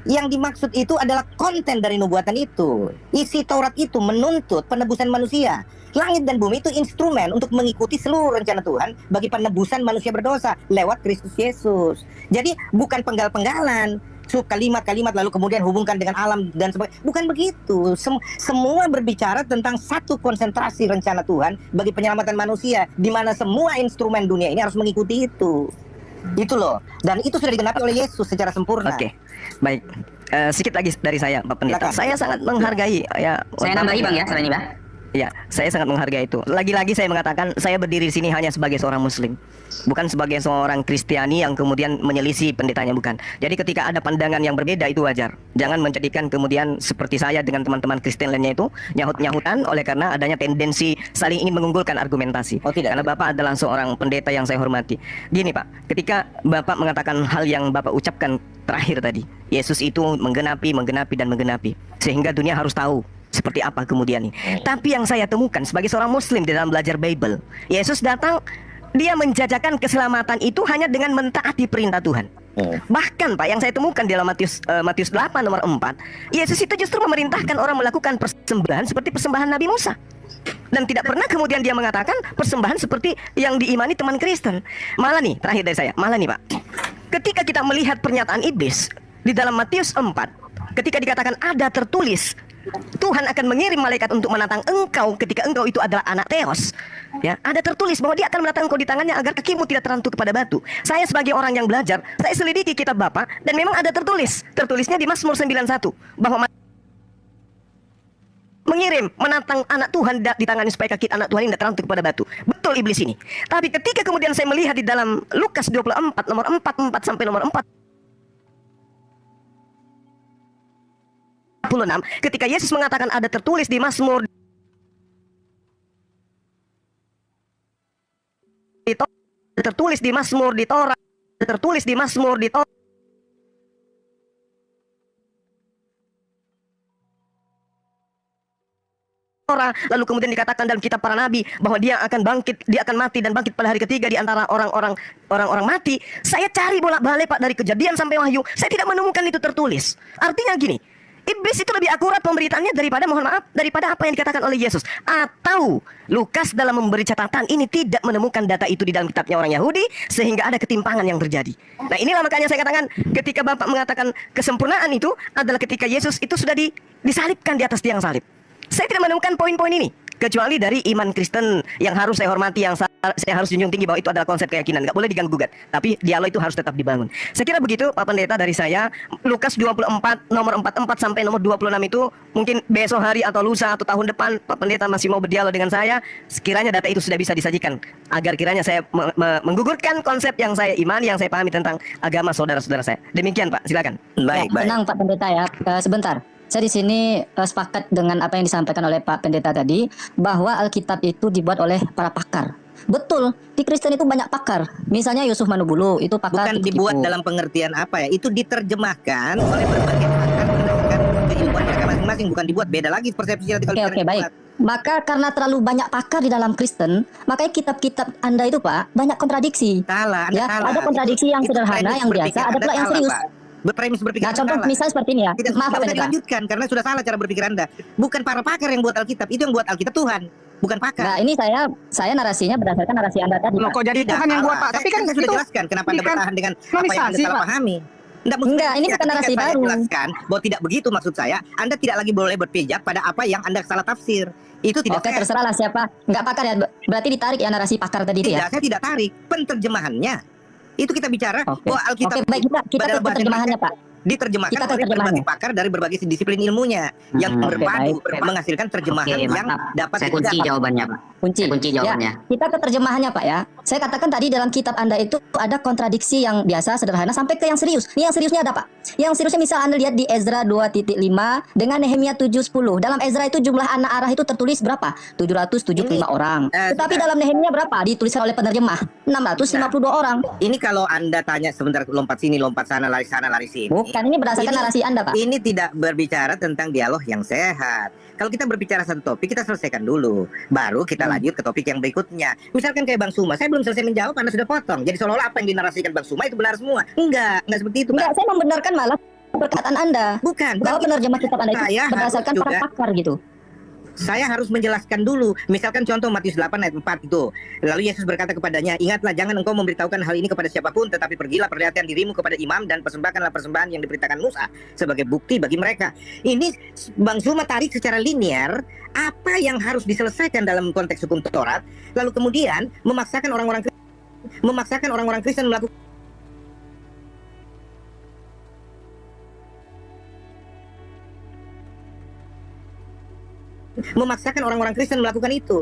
yang dimaksud itu adalah konten dari nubuatan itu. Isi Taurat itu menuntut penebusan manusia. Langit dan bumi itu instrumen untuk mengikuti seluruh rencana Tuhan bagi penebusan manusia berdosa lewat Kristus Yesus. Jadi bukan penggal-penggalan, kalimat-kalimat lalu kemudian hubungkan dengan alam dan sebagainya. Bukan begitu. Semua berbicara tentang satu konsentrasi rencana Tuhan bagi penyelamatan manusia, di mana semua instrumen dunia ini harus mengikuti itu. Itu loh. Dan itu sudah digenapi oleh Yesus secara sempurna. Oke, baik. Sedikit lagi dari saya, Pak Pendeta. Silakan. Saya sangat menghargai ya. Saya nambahi Bang ya, setelah ini Bang. Ya, saya sangat menghargai itu. Lagi-lagi saya mengatakan saya berdiri di sini hanya sebagai seorang Muslim, bukan sebagai seorang Kristiani yang kemudian menyelisih pendetanya, bukan. Jadi ketika ada pandangan yang berbeda itu wajar. Jangan menjadikan kemudian seperti saya dengan teman-teman Kristen lainnya itu nyahut-nyahutan oleh karena adanya tendensi saling ingin mengunggulkan argumentasi. Oh, tidak. Karena Bapak adalah seorang pendeta yang saya hormati. Gini Pak, ketika Bapak mengatakan hal yang Bapak ucapkan terakhir tadi, Yesus itu menggenapi dan menggenapi, sehingga dunia harus tahu seperti apa kemudian ini. Tapi yang saya temukan sebagai seorang Muslim di dalam belajar Bible, Yesus datang, dia menjajakan keselamatan itu hanya dengan mentaati perintah Tuhan. Bahkan Pak, yang saya temukan di dalam Matius 8 nomor 4, Yesus itu justru memerintahkan orang melakukan persembahan seperti persembahan Nabi Musa. Dan tidak pernah kemudian dia mengatakan persembahan seperti yang diimani teman Kristen. Malah nih, terakhir dari saya, malah nih Pak, ketika kita melihat pernyataan iblis di dalam Matius 4, ketika dikatakan ada tertulis Tuhan akan mengirim malaikat untuk menantang engkau ketika engkau itu adalah anak Theos. Ya, ada tertulis bahwa dia akan menantang engkau di tangannya agar kakimu tidak terantuk kepada batu. Saya sebagai orang yang belajar, saya selidiki kitab Bapak dan memang ada tertulis. Tertulisnya di Mazmur 91 bahwa mengirim menantang anak Tuhan di tangannya supaya kaki anak Tuhan ini tidak terantuk kepada batu. Betul iblis ini. Tapi ketika kemudian saya melihat di dalam Lukas 24 nomor 44 sampai nomor 46, ketika Yesus mengatakan ada tertulis di Mazmur, tertulis di Mazmur di Torah, tertulis di Mazmur di Torah, lalu kemudian dikatakan dalam kitab para nabi bahwa dia akan bangkit, dia akan mati dan bangkit pada hari ketiga di antara orang-orang mati. Saya cari bolak-balik Pak dari Kejadian sampai Wahyu, saya tidak menemukan itu tertulis. Artinya gini, iblis itu lebih akurat pemberitaannya daripada apa yang dikatakan oleh Yesus. Atau Lukas dalam memberi catatan ini tidak menemukan data itu di dalam kitabnya orang Yahudi, sehingga ada ketimpangan yang terjadi. Nah inilah makanya saya katakan ketika Bapak mengatakan kesempurnaan itu adalah ketika Yesus itu sudah disalibkan di atas tiang salib. Saya tidak menemukan poin-poin ini. Kecuali dari iman Kristen yang harus saya hormati, yang saya harus junjung tinggi bahwa itu adalah konsep keyakinan, nggak boleh diganggu-gugat. Tapi dialog itu harus tetap dibangun. Saya kira begitu Pak Pendeta dari saya. Lukas 24 nomor 44 sampai nomor 26 itu mungkin besok hari atau lusa atau tahun depan Pak Pendeta masih mau berdialog dengan saya. Sekiranya data itu sudah bisa disajikan, agar kiranya saya menggugurkan konsep yang saya imani, yang saya pahami tentang agama saudara-saudara saya. Demikian Pak, silakan. Baik, baik. Tenang Pak Pendeta ya. Sebentar. Saya di sini sepakat dengan apa yang disampaikan oleh Pak Pendeta tadi, bahwa Alkitab itu dibuat oleh para pakar. Betul, di Kristen itu banyak pakar. Misalnya Yusuf Manubulu itu pakar. Bukan dibuat dalam pengertian apa ya? Itu diterjemahkan oleh berbagai pakar berdasarkan keilmuan mereka masing-masing. Bukan dibuat, beda lagi persepsinya. Oke, baik. Maka karena terlalu banyak pakar di dalam Kristen, makanya kitab-kitab Anda itu Pak banyak kontradiksi. Salah, Anda Ya, salah. ada kontradiksi yang Itu sederhana, premis yang berpikir biasa, ada Anda pula yang salah, serius. Pak. Premis berpikir Nah, Anda contoh salah. misalnya seperti ini ya. Tidak Maaf Pak usah Pendeta. dilanjutkan karena sudah salah cara berpikir Anda. Bukan para pakar yang buat Alkitab, itu yang buat Alkitab Tuhan, bukan pakar. Nah, ini saya narasinya berdasarkan narasi Anda tadi Loh, Pak. kok jadi Tidak Tuhan yang buat salah. Pak? Tapi kan saya sudah itu jelaskan kenapa Anda kan bertahan dengan apa yang Anda nomisasi, salah Pak. pahami. Enggak, ini bukan narasi saya baru. jelaskan bahwa tidak begitu maksud saya. Anda tidak lagi boleh berpijak pada apa yang Anda salah tafsir. Itu tidak Oke, fair. terserahlah siapa. Enggak pakar ya. Berarti ditarik ya narasi pakar tadi itu Tidak, ya. saya tidak tarik penterjemahannya. Itu kita bicara Oke. bahwa Alkitab Oke, baik, kita pada ke bahasa terjemahannya Indonesia Pak. diterjemahkan Kita ke oleh berbagai terjemahannya. pakar dari berbagai disiplin ilmunya yang Oke, berpadu baik. menghasilkan terjemahan Oke, yang mantap. dapat Saya kunci ditegakkan. jawabannya, Pak. Kunci. Saya kunci jawabannya. Ya, kita ke terjemahannya Pak ya. Saya katakan tadi dalam kitab Anda itu ada kontradiksi yang biasa sederhana sampai ke yang serius. Ini yang seriusnya ada Pak. Yang seriusnya misal Anda lihat di Ezra 2.5 dengan Nehemia 7.10. Dalam Ezra itu jumlah anak Arah itu tertulis berapa? 775 orang. Tetapi dalam Nehemia berapa? Dituliskan oleh penerjemah 652 orang. Ini kalau Anda tanya sebentar lompat sini, lompat sana, lari sini. Bukan, ini berdasarkan narasi Anda Pak. Ini tidak berbicara tentang dialog yang sehat. Kalau kita berbicara satu topik, kita selesaikan dulu. Baru kita lanjut ke topik yang berikutnya. Misalkan kayak Bang Suma, saya belum selesai menjawab, Anda sudah potong. Jadi seolah-olah apa yang dinarasikan Bang Suma itu benar semua. Enggak seperti itu, Enggak, Pak. saya membenarkan malah perkataan Anda. Bukan Bahwa gitu. penerjemah kitab Anda itu Saya berdasarkan harus para juga- pakar gitu. Saya harus menjelaskan dulu. Misalkan contoh Matius 8 ayat 4 itu. Lalu Yesus berkata kepadanya, "Ingatlah, jangan engkau memberitahukan hal ini kepada siapapun, tetapi pergilah perlihatkan dirimu kepada imam dan persembahkanlah persembahan yang diberitakan Musa sebagai bukti bagi mereka." Ini Bang Zuma tarik secara linear apa yang harus diselesaikan dalam konteks hukum Taurat, lalu kemudian memaksakan orang-orang Kristen melakukan Kristen melakukan itu.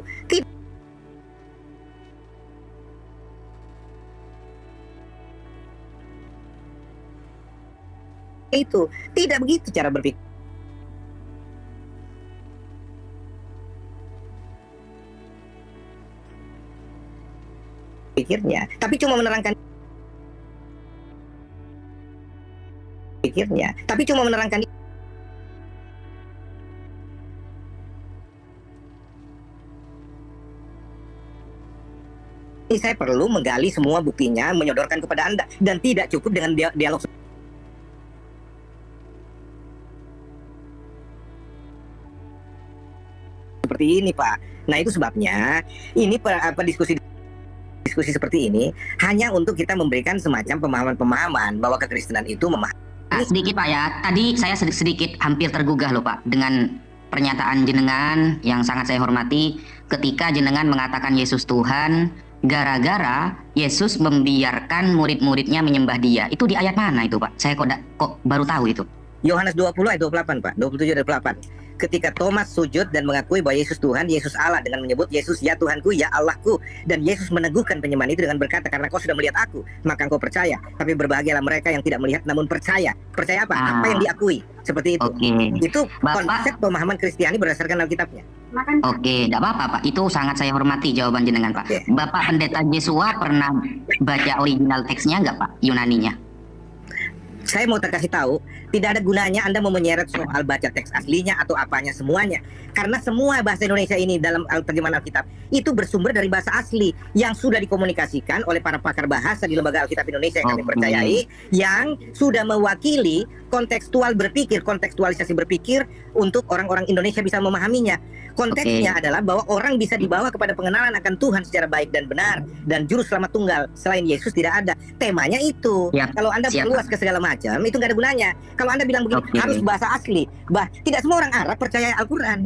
Itu tidak begitu cara berpikir. Pikirnya, tapi cuma menerangkan ini saya perlu menggali semua buktinya, menyodorkan kepada Anda, dan tidak cukup dengan dialog seperti ini, Pak. Nah, itu sebabnya ini diskusi seperti ini hanya untuk kita memberikan semacam pemahaman-pemahaman bahwa kekristenan itu Sedikit Pak ya, tadi saya sedikit hampir tergugah loh Pak dengan pernyataan jenengan yang sangat saya hormati ketika jenengan mengatakan Yesus Tuhan gara-gara Yesus membiarkan murid-muridnya menyembah dia. Itu di ayat mana itu Pak? Saya kok baru tahu itu. Yohanes 20 ayat 28, Pak. 27 ayat 28. Ketika Thomas sujud dan mengakui bahwa Yesus Tuhan, Yesus Allah dengan menyebut Yesus ya Tuhanku, ya Allahku. Dan Yesus meneguhkan penyembahan itu dengan berkata, karena kau sudah melihat aku, maka engkau percaya. Tapi berbahagialah mereka yang tidak melihat namun percaya. Percaya apa? Apa yang diakui. Seperti itu. Itu konsep pemahaman Kristiani berdasarkan Alkitabnya. Oke, tidak apa-apa Pak. Itu sangat saya hormati jawaban jenengan Pak. Oke. Bapak Pendeta Jesua pernah baca original teksnya nggak Pak? Yunaninya? Saya mau kasih tahu, tidak ada gunanya Anda mau menyeret soal baca teks aslinya atau apanya semuanya. Karena semua bahasa Indonesia ini dalam terjemahan Alkitab itu bersumber dari bahasa asli yang sudah dikomunikasikan oleh para pakar bahasa di Lembaga Alkitab Indonesia yang kami percayai, yang sudah mewakili kontekstualisasi berpikir untuk orang-orang Indonesia bisa memahaminya. Konteksnya adalah bahwa orang bisa dibawa kepada pengenalan akan Tuhan secara baik dan benar, dan juru selamat tunggal selain Yesus tidak ada. Temanya itu. Siap. Kalau Anda Siap, perluas ke segala macam, macam itu nggak ada gunanya. Kalau Anda bilang begini Oke. harus bahasa asli, tidak semua orang Arab percaya Al-Quran.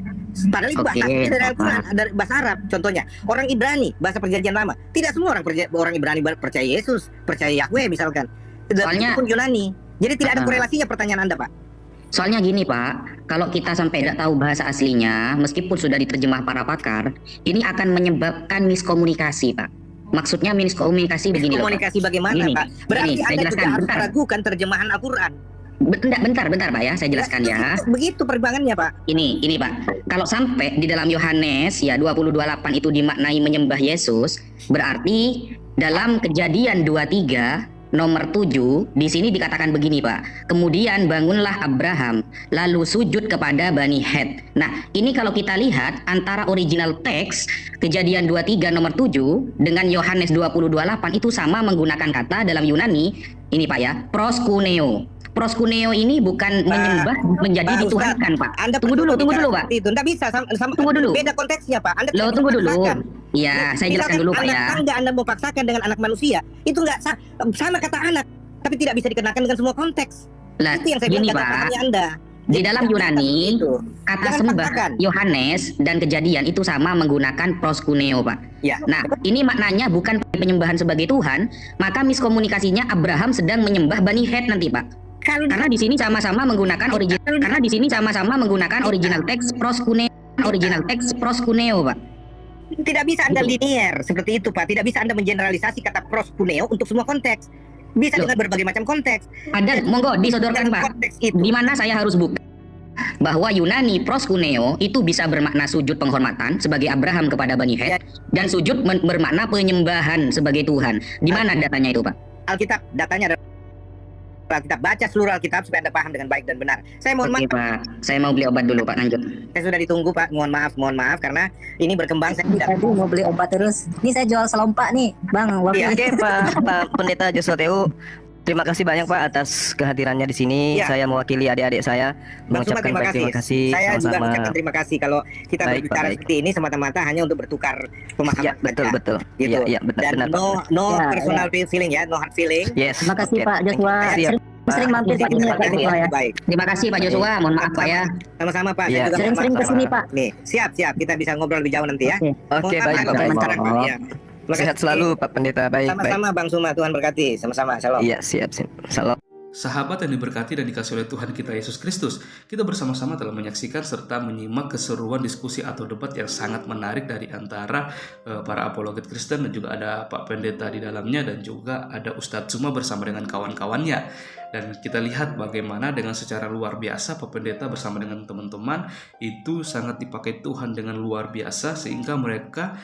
Padahal itu bahasa Oke, asli dari Al-Quran, Bapak. dari bahasa Arab. Contohnya orang Ibrani, bahasa Perjanjian Lama. Tidak semua orang Ibrani percaya Yesus, percaya Yahweh misalkan. Soalnya- Itu pun Yunani. Jadi tidak ada Ah. korelasinya pertanyaan Anda, Pak. Soalnya gini Pak, kalau kita sampai tidak tahu bahasa aslinya, meskipun sudah diterjemah para pakar, ini akan menyebabkan miskomunikasi Pak. Maksudnya miskomunikasi begini loh Pak. Komunikasi bagaimana, Gini, Pak? Berarti gini, saya Anda jelaskan, juga harus bentar. meragukan terjemahan Al-Quran. Bentar Pak ya, saya jelaskan ya. Begitu pertimbangannya, Pak. Ini Pak, kalau sampai di dalam Yohanes ya 20:28 itu dimaknai menyembah Yesus, berarti dalam Kejadian 23 nomor 7 di sini dikatakan begini Pak. Kemudian bangunlah Abraham lalu sujud kepada Bani Het. Nah, ini kalau kita lihat antara original teks Kejadian 23 nomor 7 dengan Yohanes 20:28 itu sama menggunakan kata dalam Yunani ini Pak ya, proskuneo. Proskuneo ini bukan menyembah menjadi Pak dituhankan Ustadz, Pak. Anda Tunggu dulu Pak. Itu enggak bisa sama Tunggu dulu. beda konteksnya, Pak. Anda Loh, tidak tunggu dulu. memaksakan. Ya, saya jelaskan dulu Pak anak ya. tangga Anda mau paksakan dengan anak manusia, itu enggak sama kata anak, tapi tidak bisa dikenakan dengan semua konteks. Lah, Itu yang saya gini bilang Pak. kata Anda. Di dalam Yunani, Itu. kata Jangan sembah paksakan. Yohanes dan Kejadian itu sama menggunakan proskuneo Pak. Ya. Nah, ini maknanya bukan penyembahan sebagai Tuhan, maka miskomunikasinya Abraham sedang menyembah Bani Het nanti Pak. Kalau Karena di sini sama-sama menggunakan original teks proskuneo Pak. tidak bisa Anda Gitu. linier seperti itu, Pak. Tidak bisa Anda mengeneralisasi kata proskuneo untuk semua konteks. Bisa Loh. dengan berbagai macam konteks. Ada, monggo disodorkan Dalam Pak. konteks itu. Di mana saya harus bukti bahwa Yunani proskuneo itu bisa bermakna sujud penghormatan sebagai Abraham kepada Bani Het dan sujud bermakna penyembahan sebagai Tuhan. Di mana datanya itu Pak? Alkitab, datanya adalah Alkitab. Baca seluruh Alkitab supaya Anda paham dengan baik dan benar. Saya mohon Oke maaf, Pak, saya mau beli obat dulu Pak, lanjut. saya sudah ditunggu, Pak. Mohon maaf karena ini berkembang. Saya tidak. Tadi mau beli obat terus. Ini saya jual selompak nih, Bang. Iya, Oke, Pak Pendeta Joshua Teu. Terima kasih banyak Pak atas kehadirannya di sini. Ya. Saya mewakili adik-adik saya Bang Suma, mengucapkan terima kasih. Saya juga Sama-sama. mengucapkan terima kasih kalau kita Baik, berbicara Pak, baik. seperti ini semata-mata hanya untuk bertukar pemahaman Ya, betul saja. betul. Gitu. Iya, benar Dan benar Pak. no Ya, personal feeling ya, no hard feeling. Yes. Terima kasih Oke. Pak Joshua. Siap. Sering mampir Pak ini ya Pak Joshua ya. Baik. Terima kasih Pak Joshua, mohon maaf Pak ya. Sama-sama, Pak. Iya. Saya juga Sering-sering mohon ke sini maaf. Pak. Nih, siap. Kita bisa ngobrol lebih jauh nanti ya. Oke. Oke, Mohon baik maaf Pak. atas Baik. masyarakat, ya. Terima Sehat kasih. selalu Pak Pendeta. Baik, baik. Sama-sama Bang Suma, Tuhan berkati. Sama-sama. Shalom. Iya, siap. Salam. Sahabat yang diberkati dan dikasihi oleh Tuhan kita Yesus Kristus, kita bersama-sama telah menyaksikan serta menyimak keseruan diskusi atau debat yang sangat menarik dari antara para apologet Kristen, dan juga ada Pak Pendeta di dalamnya, dan juga ada Ustadz Suma bersama dengan kawan-kawannya. Dan kita lihat bagaimana dengan secara luar biasa Pak Pendeta bersama dengan teman-teman itu sangat dipakai Tuhan dengan luar biasa, sehingga mereka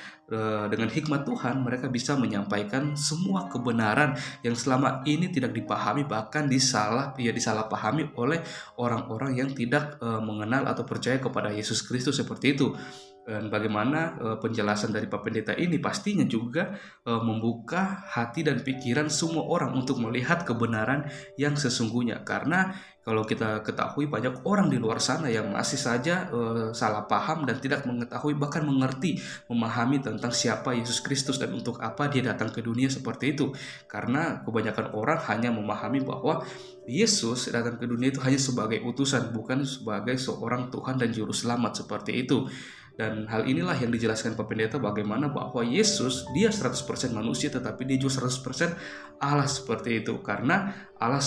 dengan hikmat Tuhan mereka bisa menyampaikan semua kebenaran yang selama ini tidak dipahami, bahkan disalahpahami oleh orang-orang yang tidak mengenal atau percaya kepada Yesus Kristus seperti itu. Dan bagaimana penjelasan dari Pak Pendeta ini pastinya juga membuka hati dan pikiran semua orang untuk melihat kebenaran yang sesungguhnya. Karena kalau kita ketahui banyak orang di luar sana yang masih saja salah paham dan tidak mengetahui, bahkan memahami tentang siapa Yesus Kristus dan untuk apa dia datang ke dunia seperti itu. Karena kebanyakan orang hanya memahami bahwa Yesus datang ke dunia itu hanya sebagai utusan, bukan sebagai seorang Tuhan dan Juru Selamat seperti itu. Dan hal inilah yang dijelaskan Pak Pendeta bagaimana bahwa Yesus dia 100% manusia tetapi dia juga 100% Allah seperti itu. Karena Allah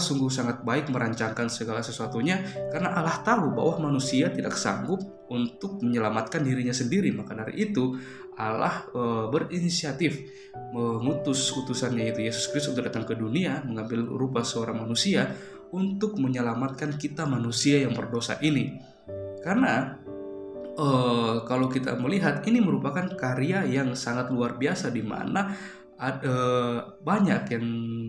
sungguh sangat baik merancangkan segala sesuatunya, karena Allah tahu bahwa manusia tidak sanggup untuk menyelamatkan dirinya sendiri. Maka dari itu Allah berinisiatif mengutus utusannya yaitu Yesus Kristus untuk datang ke dunia, mengambil rupa seorang manusia untuk menyelamatkan kita manusia yang berdosa ini. Karena kalau kita melihat ini merupakan karya yang sangat luar biasa, di mana banyak yang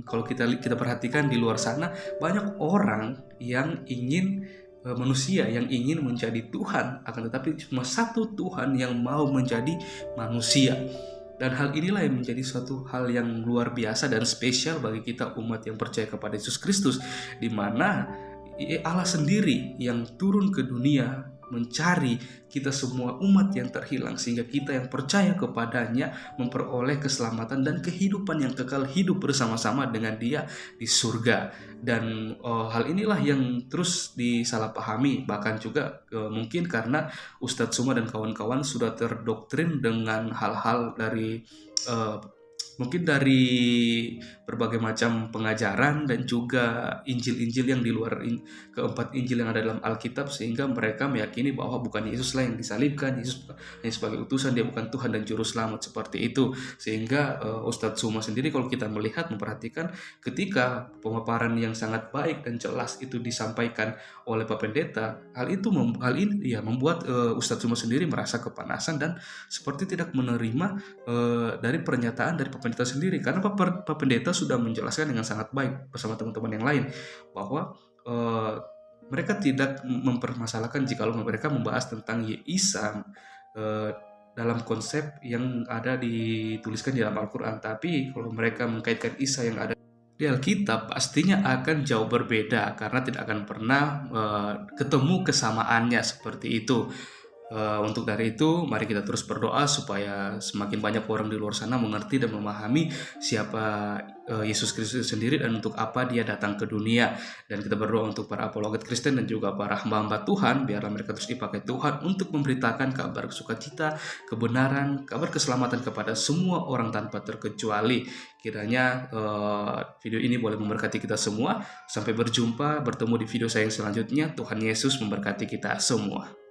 kalau kita perhatikan di luar sana banyak orang yang ingin manusia yang ingin menjadi Tuhan, akan tetapi cuma satu Tuhan yang mau menjadi manusia. Dan hal inilah yang menjadi suatu hal yang luar biasa dan spesial bagi kita umat yang percaya kepada Yesus Kristus, di mana Allah sendiri yang turun ke dunia mencari kita semua umat yang terhilang, sehingga kita yang percaya kepadanya memperoleh keselamatan dan kehidupan yang kekal, hidup bersama-sama dengan Dia di surga. Dan hal inilah yang terus disalahpahami, bahkan juga mungkin karena Ustadz Suma dan kawan-kawan sudah terdoktrin dengan hal-hal dari mungkin dari berbagai macam pengajaran dan juga Injil-Injil yang di luar keempat Injil yang ada dalam Alkitab, sehingga mereka meyakini bahwa bukan Yesuslah yang disalibkan, Yesus hanya sebagai utusan, Dia bukan Tuhan dan Juru Selamat, seperti itu. Sehingga Ustadz Suma sendiri, kalau kita melihat, memperhatikan, ketika pemaparan yang sangat baik dan jelas itu disampaikan oleh Pak Pendeta, hal ini ya membuat Ustadz Suma sendiri merasa kepanasan dan seperti tidak menerima dari pernyataan dari Pak Pendeta sendiri, karena Pak Pendeta sudah menjelaskan dengan sangat baik bersama teman-teman yang lain bahwa mereka tidak mempermasalahkan jika mereka membahas tentang Isa dalam konsep yang ada dituliskan di dalam Al-Quran. Tapi kalau mereka mengkaitkan Isa yang ada di Alkitab, pastinya akan jauh berbeda, karena tidak akan pernah ketemu kesamaannya seperti itu. Untuk dari itu, mari kita terus berdoa supaya semakin banyak orang di luar sana mengerti dan memahami siapa Yesus Kristus sendiri dan untuk apa Dia datang ke dunia. Dan kita berdoa untuk para apologet Kristen dan juga para hamba-hamba Tuhan, biarlah mereka terus dipakai Tuhan untuk memberitakan kabar sukacita, kebenaran, kabar keselamatan kepada semua orang tanpa terkecuali. Kiranya video ini boleh memberkati kita semua. Sampai berjumpa, bertemu di video saya yang selanjutnya. Tuhan Yesus memberkati kita semua.